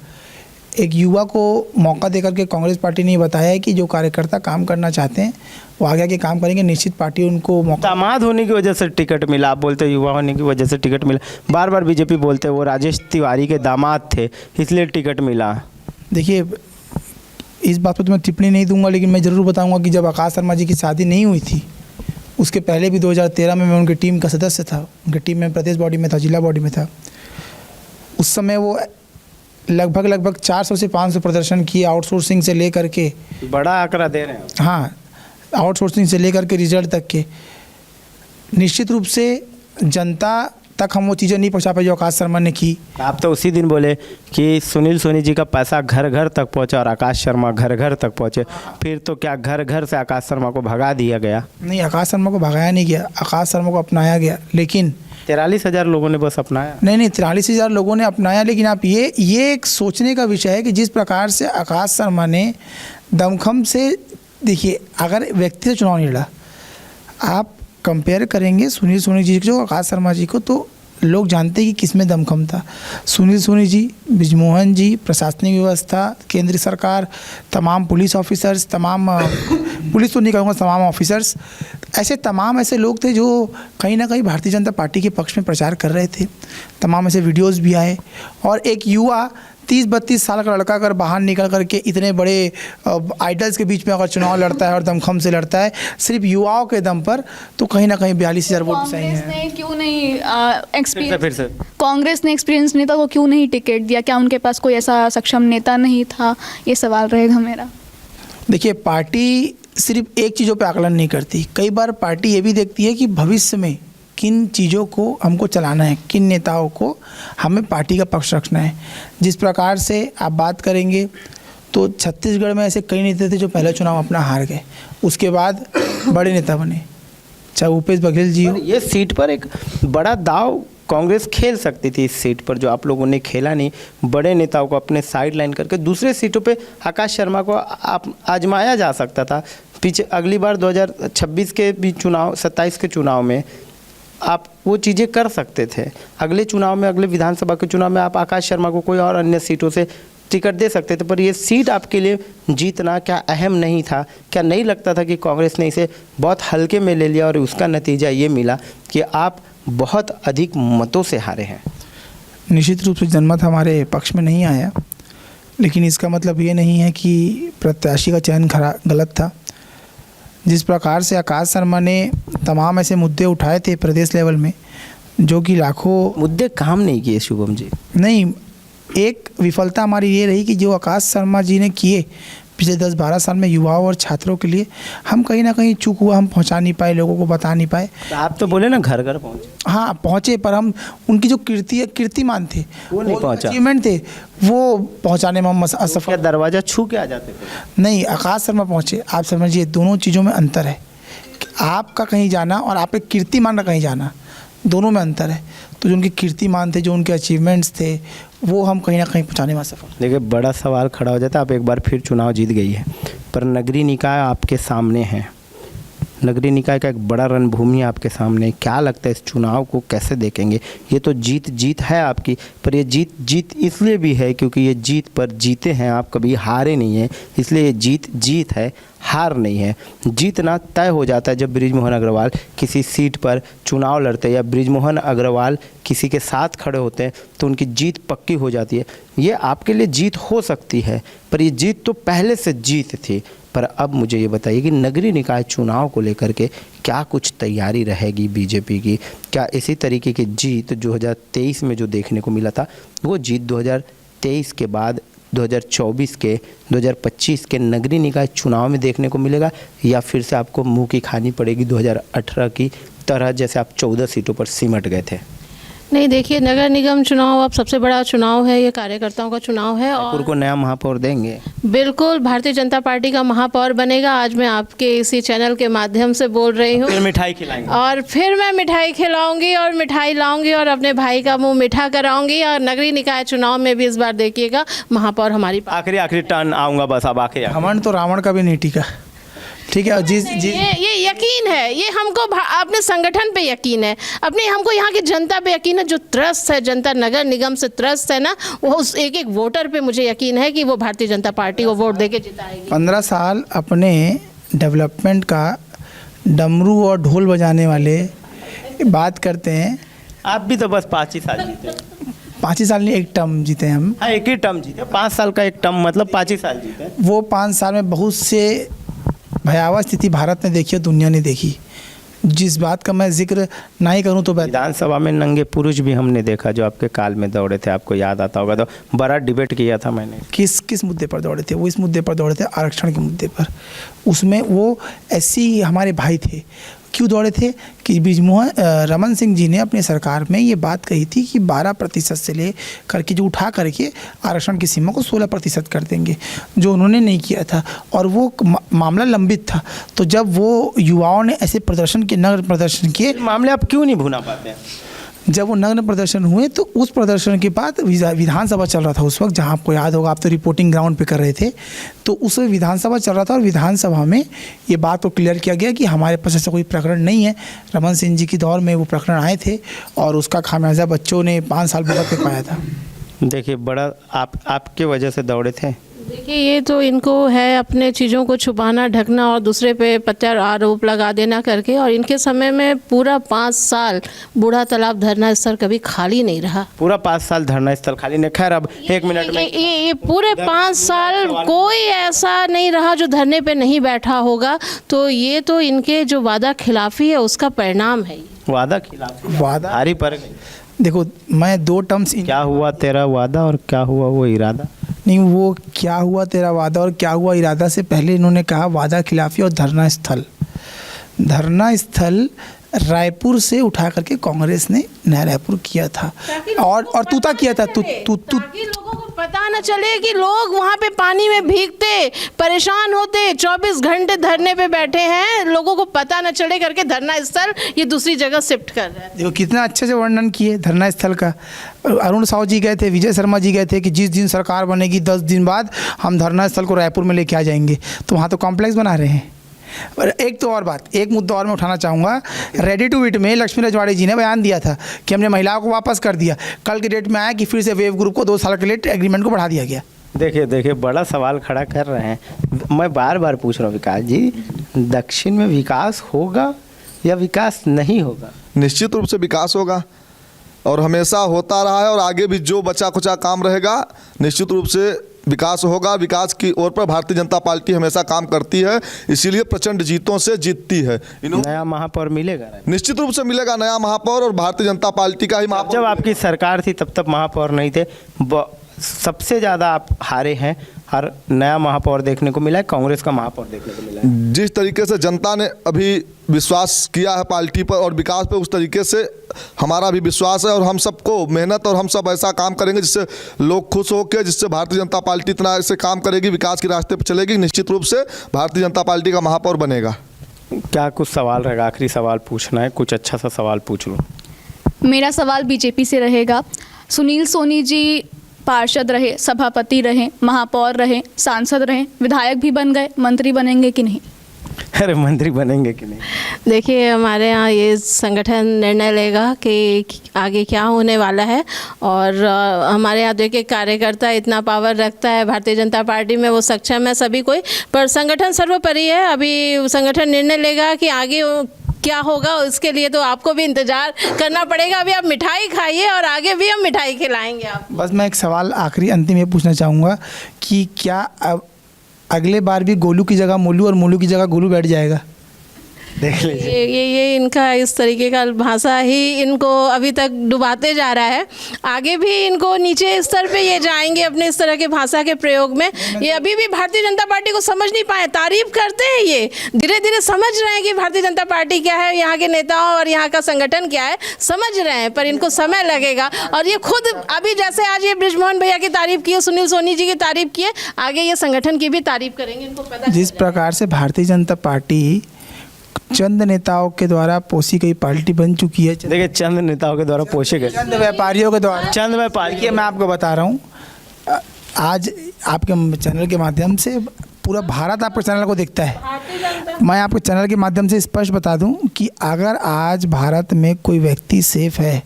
एक युवा को मौका देकर के कांग्रेस पार्टी ने बताया है कि जो कार्यकर्ता काम करना चाहते हैं वो आगे आगे काम करेंगे, निश्चित पार्टी उनको मौका। दामाद होने की वजह से टिकट मिला, आप बोलते युवा होने की वजह से टिकट मिला। बार बार बीजेपी बोलते वो राजेश तिवारी के दामाद थे इसलिए टिकट मिला। देखिए, इस बात पर तो मैं टिप्पणी नहीं दूंगा, लेकिन मैं ज़रूर बताऊंगा कि जब आकाश शर्मा जी की शादी नहीं हुई थी, उसके पहले भी 2013 में मैं उनकी टीम का सदस्य था। उनकी टीम में प्रदेश बॉडी में था, जिला बॉडी में था। उस समय वो लगभग 400 से 500 प्रदर्शन किए, आउटसोर्सिंग से लेकर के। बड़ा आंकड़ा दे रहे हैं। हाँ, आउटसोर्सिंग से लेकर के रिजल्ट तक के। निश्चित रूप से जनता तक हम वो चीज़ें नहीं पहुंचा पाए जो आकाश शर्मा ने की। आप तो उसी दिन बोले कि सुनील सोनी जी का पैसा घर घर तक पहुंचा और आकाश शर्मा घर घर तक पहुंचे। फिर तो क्या घर घर से आकाश शर्मा को भगा दिया गया? नहीं, आकाश शर्मा को भगाया नहीं गया, आकाश शर्मा को अपनाया गया। लेकिन 43,000 लोगों ने बस अपनाया। नहीं 43,000 लोगों ने अपनाया, लेकिन आप ये एक सोचने का विषय है कि जिस प्रकार से आकाश शर्मा ने दमखम से, देखिए अगर व्यक्ति से चुनाव नहीं लड़ा, आप कंपेयर करेंगे सुनील सोनी जी को आकाश शर्मा जी को, तो लोग जानते हैं कि किसमें दमखम था। सुनील सोनी जी, बृजमोहन जी, प्रशासनिक व्यवस्था, केंद्र सरकार, तमाम पुलिस ऑफिसर्स, तमाम पुलिस तो नहीं कहूँगा, तमाम ऑफिसर्स, ऐसे तमाम ऐसे लोग थे जो कहीं ना कहीं भारतीय जनता पार्टी के पक्ष में प्रचार कर रहे थे। तमाम ऐसे वीडियोस भी आए। और एक युवा 30-32 साल का लड़का अगर बाहर निकल करके इतने बड़े आइडल्स के बीच में अगर चुनाव लड़ता है और दमखम से लड़ता है सिर्फ युवाओं के दम पर, तो कहीं ना कहीं 42,000 वोट सही कांग्रेस है। ने क्यों नहीं फिर से कांग्रेस ने एक्सपीरियंस नेता को क्यों नहीं टिकट दिया? क्या उनके पास कोई ऐसा सक्षम नेता नहीं था? ये सवाल रहेगा मेरा। देखिए, पार्टी सिर्फ एक चीज़ों पे आकलन नहीं करती, कई बार पार्टी ये भी देखती है कि भविष्य में किन चीज़ों को हमको चलाना है, किन नेताओं को हमें पार्टी का पक्ष रखना है। जिस प्रकार से आप बात करेंगे तो छत्तीसगढ़ में ऐसे कई नेता थे जो पहले चुनाव अपना हार गए, उसके बाद बड़े नेता बने, चाहे भूपेश बघेल जी हो। ये सीट पर एक बड़ा दाव कांग्रेस खेल सकती थी। इस सीट पर जो आप लोगों ने खेला नहीं, बड़े नेताओं को अपने साइड लाइन करके दूसरे सीटों पे आकाश शर्मा को आप आजमाया जा सकता था। पीछे अगली बार 2026 के भी चुनाव, 27 के चुनाव में आप वो चीज़ें कर सकते थे। अगले चुनाव में, अगले विधानसभा के चुनाव में आप आकाश शर्मा को कोई और अन्य सीटों से टिकट दे सकते थे, पर ये सीट आपके लिए जीतना क्या अहम नहीं था? क्या नहीं लगता था कि कांग्रेस ने इसे बहुत हल्के में ले लिया और उसका नतीजा ये मिला कि आप बहुत अधिक मतों से हारे हैं? निश्चित रूप से जनमत हमारे पक्ष में नहीं आया, लेकिन इसका मतलब ये नहीं है कि प्रत्याशी का चयन गलत था। जिस प्रकार से आकाश शर्मा ने तमाम ऐसे मुद्दे उठाए थे प्रदेश लेवल में, जो कि लाखों मुद्दे काम नहीं किए शुभम जी। नहीं, एक विफलता हमारी ये रही कि जो आकाश शर्मा जी ने किए पिछले 10-12 साल में युवाओं और छात्रों के लिए, हम कहीं ना कहीं चूक हुआ, हम पहुंचा नहीं पाए, लोगों को बता नहीं पाए। आप तो बोले ना घर घर पहुँचे। हाँ पहुँचे, पर हम उनकी जो कीर्तिमान थे, वो नहीं पहुंचा। अचीवमेंट थे, वो पहुँचाने में हम असफल। क्या दरवाज़ा छू के आ जाते थे? नहीं, आकाश शर्मा पहुँचे। आप समझिए दोनों चीज़ों में अंतर है कि आपका कहीं जाना और आपके कीर्तिमान का कहीं जाना, दोनों में अंतर है। तो जो उनके कीर्तिमान थे, जो उनके अचीवमेंट्स थे, वो हम कहीं ना कहीं पहुँचाने में सफल। देखिए, बड़ा सवाल खड़ा हो जाता है। आप एक बार फिर चुनाव जीत गई है, पर नगरीय निकाय आपके सामने है। नगरीय निकाय का एक बड़ा रणभूमि आपके सामने। क्या लगता है इस चुनाव को कैसे देखेंगे? ये तो जीत है आपकी, पर ये जीत इसलिए भी है क्योंकि ये जीत पर जीते हैं आप, कभी हारे नहीं हैं, इसलिए ये जीत है, हार नहीं है। जीतना तय हो जाता है जब बृजमोहन अग्रवाल किसी सीट पर चुनाव लड़ते हैं या बृजमोहन अग्रवाल किसी के साथ खड़े होते हैं तो उनकी जीत पक्की हो जाती है। ये आपके लिए जीत हो सकती है, पर ये जीत तो पहले से जीत थी। पर अब मुझे ये बताइए कि नगरीय निकाय चुनाव को लेकर के क्या कुछ तैयारी रहेगी बीजेपी की? क्या इसी तरीके की जीत 2023 में जो देखने को मिला था, वो जीत 2023 के बाद 2024 के 2025 के नगरीय निकाय चुनाव में देखने को मिलेगा, या फिर से आपको मुंह की खानी पड़ेगी 2018 की तरह, जैसे आप 14 सीटों पर सिमट गए थे? नहीं, देखिए, नगर निगम चुनाव अब सबसे बड़ा चुनाव है, ये कार्यकर्ताओं का चुनाव है और को नया महापौर देंगे। बिल्कुल भारतीय जनता पार्टी का महापौर बनेगा। आज मैं आपके इसी चैनल के माध्यम से बोल रही हूँ। फिर मिठाई खिलाएंगे और फिर मैं मिठाई खिलाऊंगी और मिठाई लाऊंगी और अपने भाई का मुंह मीठा कराऊंगी। और नगरीय निकाय चुनाव में भी इस बार देखिएगा महापौर हमारी आखिरी टर्न आऊँगा बस, अब आखिरी। घमंड तो रावण का भी नहीं टिका, ठीक है। ये यकीन है, ये हमको अपने संगठन पे यकीन है, अपने हमको यहाँ की जनता पे यकीन है। जो त्रस्त है, जनता नगर निगम से त्रस्त है ना, वो उस एक वोटर पे मुझे यकीन है कि वो भारतीय जनता पार्टी को वोट देके जिताएगी। 15 साल अपने डेवलपमेंट का डमरू और ढोल बजाने वाले बात करते हैं। आप भी तो बस 5 ही साल जीते। 5 ही साल नहीं, एक टर्म जीते हैं हम। हाँ, एक ही टर्म जीते। 5 साल का एक टर्म मतलब 5 ही साल जीते। वो 5 साल में बहुत से भयावह स्थिति भारत ने देखी और दुनिया ने देखी, जिस बात का मैं जिक्र ना ही करूं तो विधानसभा में नंगे पुरुष भी हमने देखा जो आपके काल में दौड़े थे, आपको याद आता होगा। तो बड़ा डिबेट किया था मैंने। किस मुद्दे पर दौड़े थे? वो इस मुद्दे पर दौड़े थे, आरक्षण के मुद्दे पर। उसमें वो ऐसी हमारे भाई थे क्यों दौड़े थे कि बृजमोहन रमन सिंह जी ने अपनी सरकार में ये बात कही थी कि 12% से ले करके जो उठा करके आरक्षण की सीमा को 16% कर देंगे, जो उन्होंने नहीं किया था और वो मामला लंबित था। तो जब वो युवाओं ने ऐसे प्रदर्शन किए, नगर प्रदर्शन किए, मामले आप क्यों नहीं भुना पाते हैं? जब वो नग्न प्रदर्शन हुए तो उस प्रदर्शन के बाद विधानसभा चल रहा था उस वक्त, जहाँ आपको याद होगा, आप तो रिपोर्टिंग ग्राउंड पे कर रहे थे, तो उस वक्त विधानसभा चल रहा था और विधानसभा में ये बात को क्लियर किया गया कि हमारे पास ऐसा कोई प्रकरण नहीं है। रमन सिंह जी की दौर में वो प्रकरण आए थे और उसका खामियाजा बच्चों ने 5 साल भुगत के पाया था। देखिए बड़ा आपके वजह से दौड़े थे। देखिए ये तो इनको है अपने चीज़ों को छुपाना, ढकना और दूसरे पे पत्थर आरोप लगा देना करके, और इनके समय में पूरा 5 साल बूढ़ा तालाब धरना स्थल कभी खाली नहीं रहा। पूरा 5 साल धरना स्थल खाली नहीं। खैर अब 1 मिनट में ये पूरे 5 साल कोई ऐसा नहीं रहा जो धरने पे नहीं बैठा होगा। तो ये तो इनके जो वादा खिलाफी है उसका परिणाम है। वादा खिलाफ वादा भारी पड़ गई। देखो, मैं 2 टर्म्स क्या हुआ तेरा वादा और क्या हुआ वो इरादा? नहीं, वो क्या हुआ तेरा वादा और क्या हुआ इरादा से पहले इन्होंने कहा वादा खिलाफी और धरना स्थल। धरना स्थल रायपुर से उठा करके कांग्रेस ने नया रायपुर किया था और तूता किया था। ताकि लोगों को पता न चले कि लोग वहाँ पे पानी में भीगते परेशान होते 24 घंटे धरने पे बैठे हैं, लोगों को पता न चले करके धरना स्थल ये दूसरी जगह शिफ्ट कर रहे हैं। देखो कितना अच्छे से वर्णन किए धरना स्थल का। अरुण साहू जी गए थे, विजय शर्मा जी गए थे कि जिस दिन सरकार बनेगी 10 दिन बाद हम धरना स्थल को रायपुर में लेके आ जाएंगे। तो वहाँ तो कॉम्प्लेक्स बना रहे हैं। और एक तो और बात, एक मुद्दा और मैं उठाना चाहूँगा। रेडी टू इट में लक्ष्मी रजवाड़ी जी ने बयान दिया था कि हमने महिलाओं को वापस कर दिया। कल की डेट में आया कि फिर से वेव ग्रुप को 2 साल के लिए एग्रीमेंट को बढ़ा दिया गया। देखिए बड़ा सवाल खड़ा कर रहे हैं। मैं बार बार पूछ रहा हूँ विकास जी, दक्षिण में विकास होगा या विकास नहीं होगा? निश्चित रूप से विकास होगा और हमेशा होता रहा है और आगे भी जो बचा कुचा काम रहेगा निश्चित रूप से विकास होगा। विकास की ओर पर भारतीय जनता पार्टी हमेशा काम करती है, इसीलिए प्रचंड जीतों से जीतती है। नया महापौर मिलेगा? निश्चित रूप से मिलेगा नया महापौर और भारतीय जनता पार्टी का ही महापौर। जब आपकी सरकार थी तब तक महापौर नहीं थे, सबसे ज़्यादा आप हारे हैं। हर नया महापौर देखने को मिला है, कांग्रेस का महापौर देखने को मिला है। जिस तरीके से जनता ने अभी विश्वास किया है पार्टी पर और विकास पर, उस तरीके से हमारा भी विश्वास है और हम सबको मेहनत और हम सब ऐसा काम करेंगे जिससे लोग खुश होकर, जिससे भारतीय जनता पार्टी इतना ऐसे काम करेगी, विकास के रास्ते पर चलेगी, निश्चित रूप से भारतीय जनता पार्टी का महापौर बनेगा। क्या कुछ सवाल रहेगा? आखिरी सवाल पूछना है, कुछ अच्छा सा सवाल पूछ लो। मेरा सवाल बीजेपी से रहेगा। सुनील सोनी जी पार्षद रहे, सभापति रहे, महापौर रहे, सांसद रहे, विधायक भी बन गए, मंत्री बनेंगे कि नहीं? अरे मंत्री बनेंगे कि नहीं? देखिए हमारे यहाँ ये संगठन निर्णय लेगा कि आगे क्या होने वाला है। और हमारे यहाँ देखिए कार्यकर्ता इतना पावर रखता है भारतीय जनता पार्टी में, वो सक्षम है सभी कोई, पर संगठन सर्वोपरि है। अभी संगठन निर्णय लेगा कि आगे क्या होगा, इसके लिए तो आपको भी इंतजार करना पड़ेगा। अभी आप मिठाई खाइए और आगे भी हम मिठाई खिलाएंगे आप। बस मैं एक सवाल आखिरी अंतिम ये पूछना चाहूँगा कि क्या अब अगले बार भी गोलू की जगह मोलू और मोलू की जगह गोलू बैठ जाएगा? देख लीजिए, ये इनका इस तरीके का भाषा ही इनको अभी तक डुबाते जा रहा है। आगे भी इनको नीचे स्तर पे ये जाएंगे अपने इस तरह के भाषा के प्रयोग में। ये अभी भी भारतीय जनता पार्टी को समझ नहीं पाए। तारीफ करते हैं, ये धीरे धीरे समझ रहे हैं कि भारतीय जनता पार्टी क्या है, यहाँ के नेताओं और यहाँ का संगठन क्या है, समझ रहे हैं, पर इनको समय लगेगा। और ये खुद अभी जैसे आज ये बृजमोहन भैया की तारीफ किए, सुनील सोनी जी की तारीफ किए, आगे ये संगठन की भी तारीफ करेंगे। इनको पता जिस प्रकार से भारतीय जनता पार्टी चंद नेताओं के द्वारा पोसी गई पार्टी बन चुकी है। देखिए चंद नेताओं के द्वारा पोषे गए, चंद व्यापारियों के द्वारा, चंद व्यापारी। देखिए मैं आपको बता रहा हूँ, आज आपके चैनल के माध्यम से पूरा भारत आपके चैनल को देखता है। मैं आपके चैनल के माध्यम से स्पष्ट बता दूं कि अगर आज भारत में कोई व्यक्ति सेफ है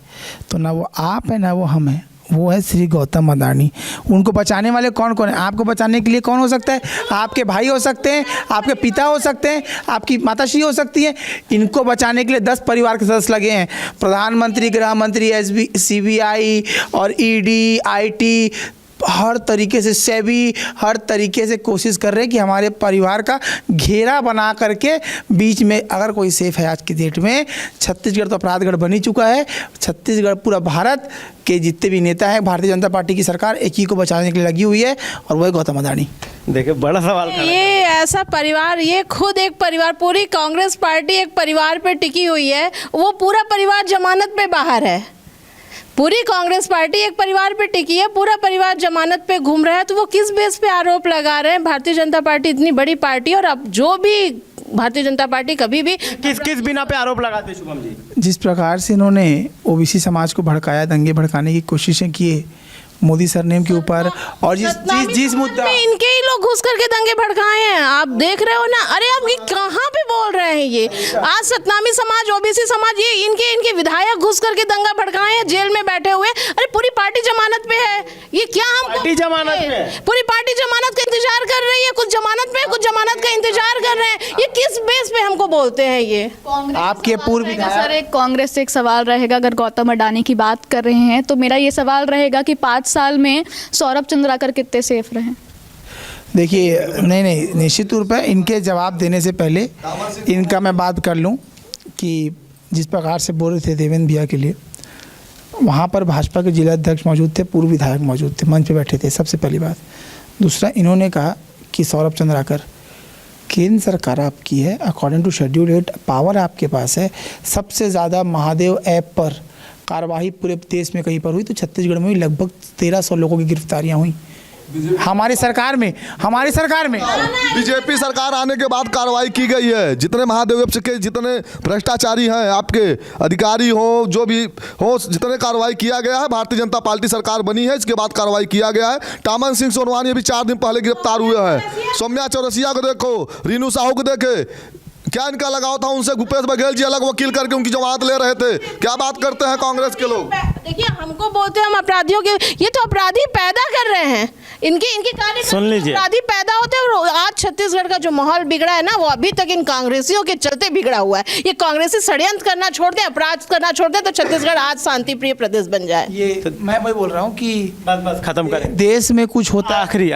तो ना वो आप है ना वो हम है, वो है श्री गौतम अडानी। उनको बचाने वाले कौन कौन है? आपको बचाने के लिए कौन हो सकता है? आपके भाई हो सकते हैं, आपके पिता हो सकते हैं, आपकी माताश्री हो सकती है। इनको बचाने के लिए 10 परिवार के सदस्य लगे हैं। प्रधानमंत्री, गृह मंत्री, SB, CBI और ED, IT, हर तरीके से सेबी हर तरीके से कोशिश कर रहे हैं कि हमारे परिवार का घेरा बना करके बीच में, अगर कोई सेफ है आज की डेट में, छत्तीसगढ़ तो अपराधगढ़ बन ही चुका है। छत्तीसगढ़ पूरा भारत के जितने भी नेता हैं, भारतीय जनता पार्टी की सरकार एक ही को बचाने के लिए लगी हुई है, और वही गौतम अडानी। देखिए बड़ा सवाल खड़ा है। ये ऐसा परिवार, ये खुद एक परिवार, पूरी कांग्रेस पार्टी एक परिवार पे टिकी हुई है। वो पूरा परिवार जमानत पे बाहर है। पूरी कांग्रेस पार्टी एक परिवार पे टिकी है, पूरा परिवार जमानत पे घूम रहा है। तो वो किस बेस पे आरोप लगा रहे हैं? भारतीय जनता पार्टी इतनी बड़ी पार्टी है, और अब जो भी भारतीय जनता पार्टी कभी भी किस बिना पे आरोप लगाते शुभम जी? जिस प्रकार से इन्होंने ओबीसी समाज को भड़काया, दंगे भड़काने की कोशिशें किए मोदी सरनेम के ऊपर, और जिस मुद्दा में इनके ही लोग घुस करके दंगे भड़काए हैं, आप देख रहे हो ना। अरे अब ये कहाँ पे बोल रहे हैं ये? आज सतनामी समाज, ओबीसी समाज, ये इनके विधायक घुस करके दंगा भड़काए हैं, जेल में बैठे हुए। अरे पूरी पार्टी जमानत पे है। ये क्या हम पार्टी जमानत पे? पूरी पार्टी जमानत का इंतजार कर रही है। कुछ जमानत पे, कुछ जमानत का इंतजार कर रहे हैं। ये किस बेस पे हमको बोलते हैं ये? आपके पूर्व सर, एक कांग्रेस से एक सवाल रहेगा, अगर गौतम अडानी की बात कर रहे हैं तो मेरा ये सवाल रहेगा कि 5 साल में सौरभ चंद्राकर कितने सेफ रहे? देखिए, नहीं, निश्चित तौर पर इनके जवाब देने से पहले इनका मैं बात कर लूं कि जिस प्रकार से बोल रहे थे देवेंद्र भैया के लिए, वहाँ पर भाजपा के जिला अध्यक्ष मौजूद थे, पूर्व विधायक मौजूद थे, मंच पे बैठे थे, सबसे पहली बात। दूसरा, इन्होंने कहा कि सौरभ चंद्राकर, केंद्र सरकार आपकी है, अकॉर्डिंग टू शेड्यूल 8 पावर आपके पास है। सबसे ज़्यादा महादेव ऐप पर कार्रवाई पूरे देश में कहीं पर हुई तो छत्तीसगढ़ में हुई, लगभग 1300 लोगों की गिरफ्तारियां हुई हमारी सरकार में। बीजेपी सरकार आने के बाद कार्रवाई की गई है। जितने महादेव के जितने भ्रष्टाचारी हैं, आपके अधिकारी हो, जो भी हो, जितने कार्रवाई किया गया है, भारतीय जनता पार्टी सरकार बनी है, इसके बाद कार्रवाई किया गया है। टामन सिंह सोनवानी अभी 4 दिन पहले गिरफ्तार हुए हैं। सौम्या चौरसिया को देखो, रीनू साहू को देखे, क्या इनका लगाव था उनसे? भूपेश बघेल जी अलग वकील करके उनकी जमानत ले रहे थे। क्या बात करते हैं कांग्रेस के लोग? देखिए, हमको बोलते हैं हम अपराधियों के, ये तो अपराधी पैदा कर रहे हैं। इनके कार्य सुन लीजिए, अपराधी पैदा होते हैं। और आज छत्तीसगढ़ का जो माहौल बिगड़ा है ना, वो अभी तक इन कांग्रेसियों के चलते बिगड़ा हुआ है। ये कांग्रेसी षड्यंत्र करना छोड़ दें, अपराध करना छोड़ दें, तो छत्तीसगढ़ आज शांति प्रिय प्रदेश बन जाए। ये तो मैं वही बोल रहा हूँ कि बस खत्म करें। देश में कुछ होता है, आखिरी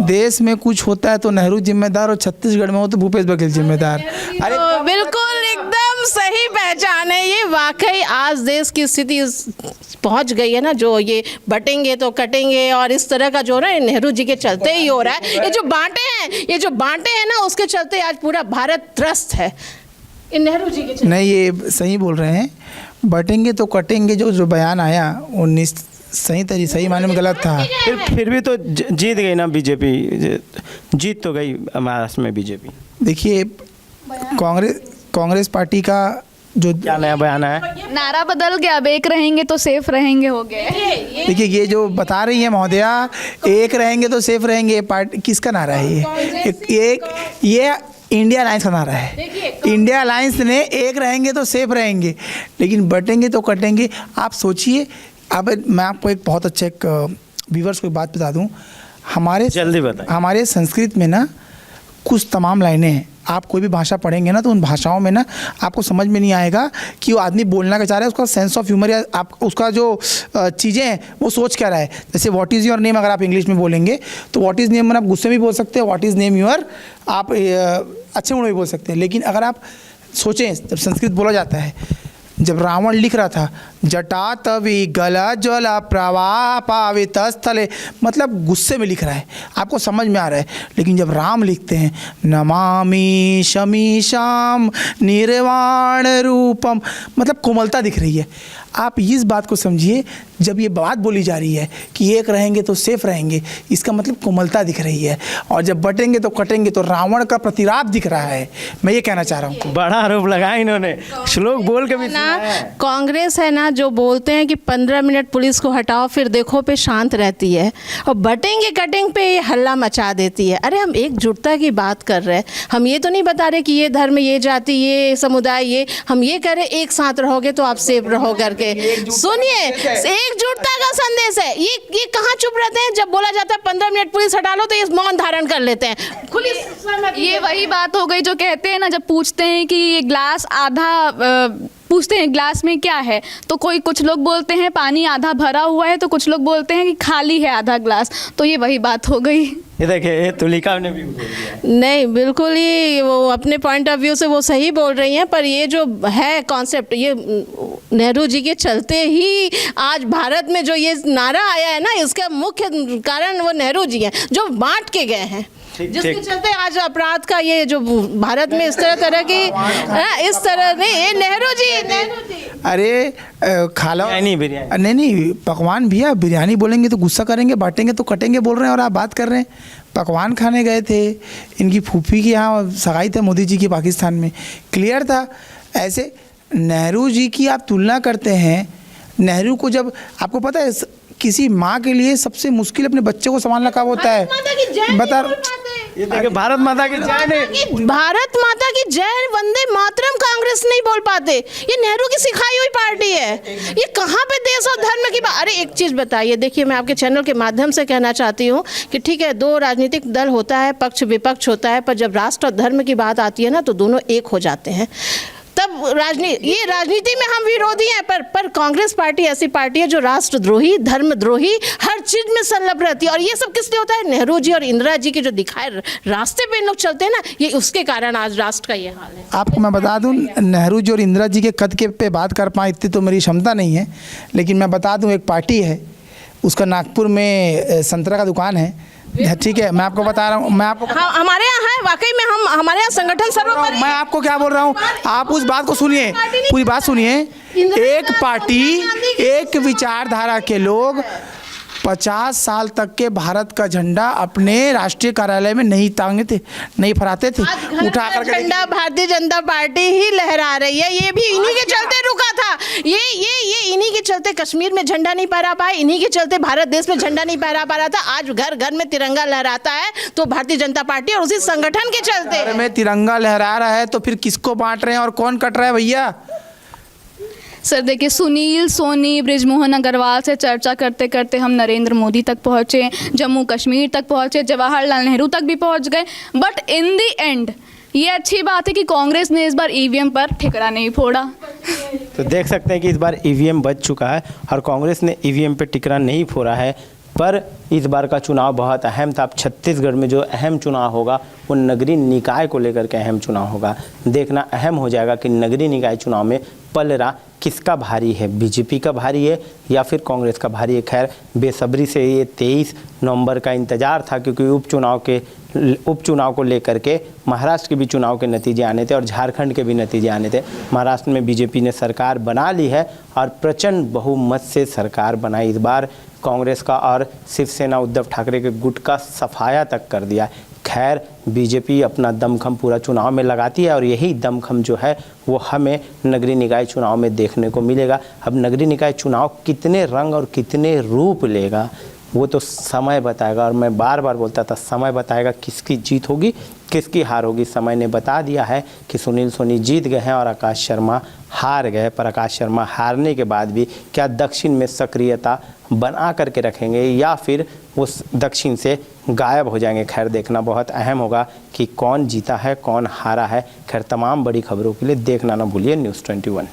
देश में कुछ होता है तो नेहरू जिम्मेदार, और छत्तीसगढ़ में हो तो भूपेश बघेल जिम्मेदार। अरे बिल्कुल एकदम सही पहचान है ये। वाकई आज देश की स्थिति पहुंच गई है ना, जो ये बटेंगे तो कटेंगे, और इस तरह का जो है नेहरू जी के चलते ही हो रहा है। ये जो बांटे हैं ना, उसके चलते आज पूरा भारत त्रस्त है, इन नेहरू जी के चलते। नहीं, ये सही बोल रहे हैं, बटेंगे तो कटेंगे जो बयान आया 19 सही मायने में गलत था। फिर भी तो जीत गई ना बीजेपी, जीत तो गई महाराष्ट्र में बीजेपी। देखिए, कांग्रेस पार्टी का जो क्या नया बयान है? नारा बदल गया, अब एक रहेंगे तो सेफ रहेंगे हो गए। देखिए, ये जो बता रही है महोदया, एक रहेंगे तो सेफ रहेंगे, ये पार्टी किसका नारा है? ये इंडिया अलायंस का नारा है। इंडिया अलायंस ने एक रहेंगे तो सेफ रहेंगे, लेकिन बटेंगे तो कटेंगे। आप सोचिए, अब मैं आपको एक बहुत अच्छा एक व्यूअर्स को बात बता दूं, जल्दी बताएं। हमारे संस्कृत में ना कुछ तमाम लाइनें हैं, आप कोई भी भाषा पढ़ेंगे ना तो उन भाषाओं में ना आपको समझ में नहीं आएगा कि वो आदमी बोलना क्या चाह रहा है, उसका सेंस ऑफ ह्यूमर या आप उसका जो चीज़ें हैं वो सोच क्या रहा है। जैसे व्हाट इज़ योर नेम अगर आप इंग्लिश में बोलेंगे तो व्हाट इज़ नेम आप गुस्से में भी बोल सकते हैं, व्हाट इज़ नेम यूर आप अच्छे मूड में भी बोल सकते हैं। लेकिन अगर आप सोचें, जब संस्कृत बोला जाता है, जब रावण लिख रहा था जटा तवि गला ज्वला प्रवाह पावित स्थले, मतलब गुस्से में लिख रहा है, आपको समझ में आ रहा है। लेकिन जब राम लिखते हैं नमामि शमीशाम निर्वाण रूपम, मतलब कोमलता दिख रही है। आप इस बात को समझिए, जब ये बात बोली जा रही है कि एक रहेंगे तो सेफ रहेंगे, इसका मतलब कोमलता दिख रही है। और जब बटेंगे तो कटेंगे तो रावण का प्रतिराप दिख रहा है। मैं ये कहना चाह रहा हूँ। बड़ा आरोप लगाया इन्होंने, श्लोक बोल के भी ना कांग्रेस है ना, जो बोलते हैं कि 15 मिनट पुलिस को हटाओ फिर देखो पे शांत रहती है, और बटेंगे कटेंगे पे ये हल्ला मचा देती है। अरे हम एकजुटता की बात कर रहे हैं, हम ये तो नहीं बता रहे कि ये धर्म, ये जाति, ये समुदाय, ये हम ये कह रहे एक साथ रहोगे तो आप सेफ रहो करके। के। सुनिए, एकजुटता का संदेश है। ये कहाँ चुप रहते हैं जब बोला जाता है 15 मिनट पुलिस हटा लो, तो ये मौन धारण कर लेते हैं। खुली ये वही बात हो गई जो कहते हैं ना, जब पूछते हैं कि ये ग्लास आधा पूछते हैं ग्लास में क्या है, तो कुछ लोग बोलते हैं पानी आधा भरा हुआ है, तो कुछ लोग बोलते हैं कि खाली है आधा ग्लास। तो ये वही बात हो गई। ये देखिए तुलिका ने भी बोल दिया। नहीं, बिल्कुल ही वो अपने पॉइंट ऑफ व्यू से वो सही बोल रही हैं, पर ये जो है कॉन्सेप्ट, ये नेहरू जी के चलते ही आज भारत में जो ये नारा आया है ना, इसका मुख्य कारण वो नेहरू जी हैं जो बांट के गए हैं, जिसके चलते आज अपराध का ये जो भारत में इस तरह की इस तरह नहीं, ये नेहरू जी। अरे खाला बिरयानी नहीं पकवान भैया, बिरयानी बोलेंगे तो गुस्सा करेंगे, बांटेंगे तो कटेंगे बोल रहे हैं, और आप बात कर रहे हैं पकवान खाने गए थे। इनकी फूफी की यहाँ सगाई था मोदी जी की पाकिस्तान में, क्लियर था। ऐसे नेहरू जी की आप तुलना करते हैं। नेहरू को जब आपको पता है किसी माँ के लिए सबसे मुश्किल अपने बच्चे को संभालना कब होता है, बता। ये देखिए भारत माता की जय ने, भारत माता की जय, वंदे मातरम कांग्रेस नहीं बोल पाते। ये नेहरू की सिखाई हुई पार्टी है। ये कहाँ पे देश और धर्म की बात। अरे एक चीज़ बताइए, देखिए मैं आपके चैनल के माध्यम से कहना चाहती हूँ कि ठीक है, दो राजनीतिक दल होता है, पक्ष विपक्ष होता है, पर जब राष्ट्र और धर्म की बात आती है ना, तो दोनों एक हो जाते हैं। तब राजनीति में हम विरोधी हैं, पर कांग्रेस पार्टी ऐसी पार्टी है जो राष्ट्रद्रोही, धर्मद्रोही, हर चीज में संलग्न रहती है। और ये सब किस लिए होता है? नेहरू जी और इंदिरा जी के जो दिखाए रास्ते पे लोग चलते हैं ना, ये उसके कारण आज राष्ट्र का ये हाल है। आपको मैं बता दूं, नेहरू जी और इंदिरा जी के कद के पे बात कर पाएँ इतनी तो मेरी क्षमता नहीं है, लेकिन मैं बता दूं एक पार्टी है, उसका नागपुर में संतरा का दुकान है, ठीक है। मैं आपको बता रहा हूँ, मैं आपको हमारे यहाँ है वाकई में, हमारे यहाँ संगठन सर्वोपरि। मैं आपको क्या बोल रहा हूँ, आप उस बात को सुनिए, पूरी बात सुनिए। एक पार्टी, एक विचारधारा के लोग 50 साल तक के भारत का झंडा अपने राष्ट्रीय कार्यालय में नहीं टांगे थे, नहीं फहराते थे, उठा कर झंडा भारतीय जनता पार्टी ही लहरा रही है। ये भी इन्हीं के चलते रुका था। ये इन्हीं के चलते कश्मीर में झंडा नहीं फहरा पाए, इन्हीं के चलते भारत देश में झंडा नहीं फहरा पा रहा था। आज घर घर में तिरंगा लहराता है तो भारतीय जनता पार्टी और उसी संगठन के चलते। में तिरंगा लहरा रहा है तो फिर किसको बांट रहे हैं और कौन कट रहा है भैया? सर देखिए, सुनील सोनी, बृजमोहन अग्रवाल से चर्चा करते करते हम नरेंद्र मोदी तक पहुँचे, जम्मू कश्मीर तक पहुँचे, जवाहरलाल नेहरू तक भी पहुँच गए। बट इन दी एंड ये अच्छी बात है कि कांग्रेस ने इस बार ईवीएम पर ठिकरा नहीं फोड़ा। तो देख सकते हैं कि इस बार ईवीएम बच चुका है और कांग्रेस ने ईवीएम पे ठिकरा नहीं फोड़ा है। पर इस बार का चुनाव बहुत अहम था। अब छत्तीसगढ़ में जो अहम चुनाव होगा वो नगरीय निकाय को लेकर के अहम चुनाव होगा। देखना अहम हो जाएगा कि नगरीय निकाय चुनाव में पलड़ा किसका भारी है, बीजेपी का भारी है या फिर कांग्रेस का भारी है। खैर बेसब्री से ये 23 नवंबर का इंतज़ार था, क्योंकि उपचुनाव को लेकर के महाराष्ट्र के भी चुनाव के नतीजे आने थे और झारखंड के भी नतीजे आने थे। महाराष्ट्र में बीजेपी ने सरकार बना ली है और प्रचंड बहुमत से सरकार बनाई इस बार कांग्रेस का, और शिवसेना उद्धव ठाकरे के गुट का सफाया तक कर दिया। खैर बीजेपी अपना दमखम पूरा चुनाव में लगाती है और यही दमखम जो है वो हमें नगरीय निकाय चुनाव में देखने को मिलेगा। अब नगरीय निकाय चुनाव कितने रंग और कितने रूप लेगा वो तो समय बताएगा, और मैं बार बार बोलता था समय बताएगा किसकी जीत होगी किसकी हार होगी। समय ने बता दिया है कि सुनील सोनी जीत गए हैं और आकाश शर्मा हार गए। पर आकाश शर्मा हारने के बाद भी क्या दक्षिण में सक्रियता बना करके रखेंगे या फिर उस दक्षिण से गायब हो जाएंगे? खैर देखना बहुत अहम होगा कि कौन जीता है कौन हारा है। खैर तमाम बड़ी खबरों के लिए देखना ना भूलिए News 21।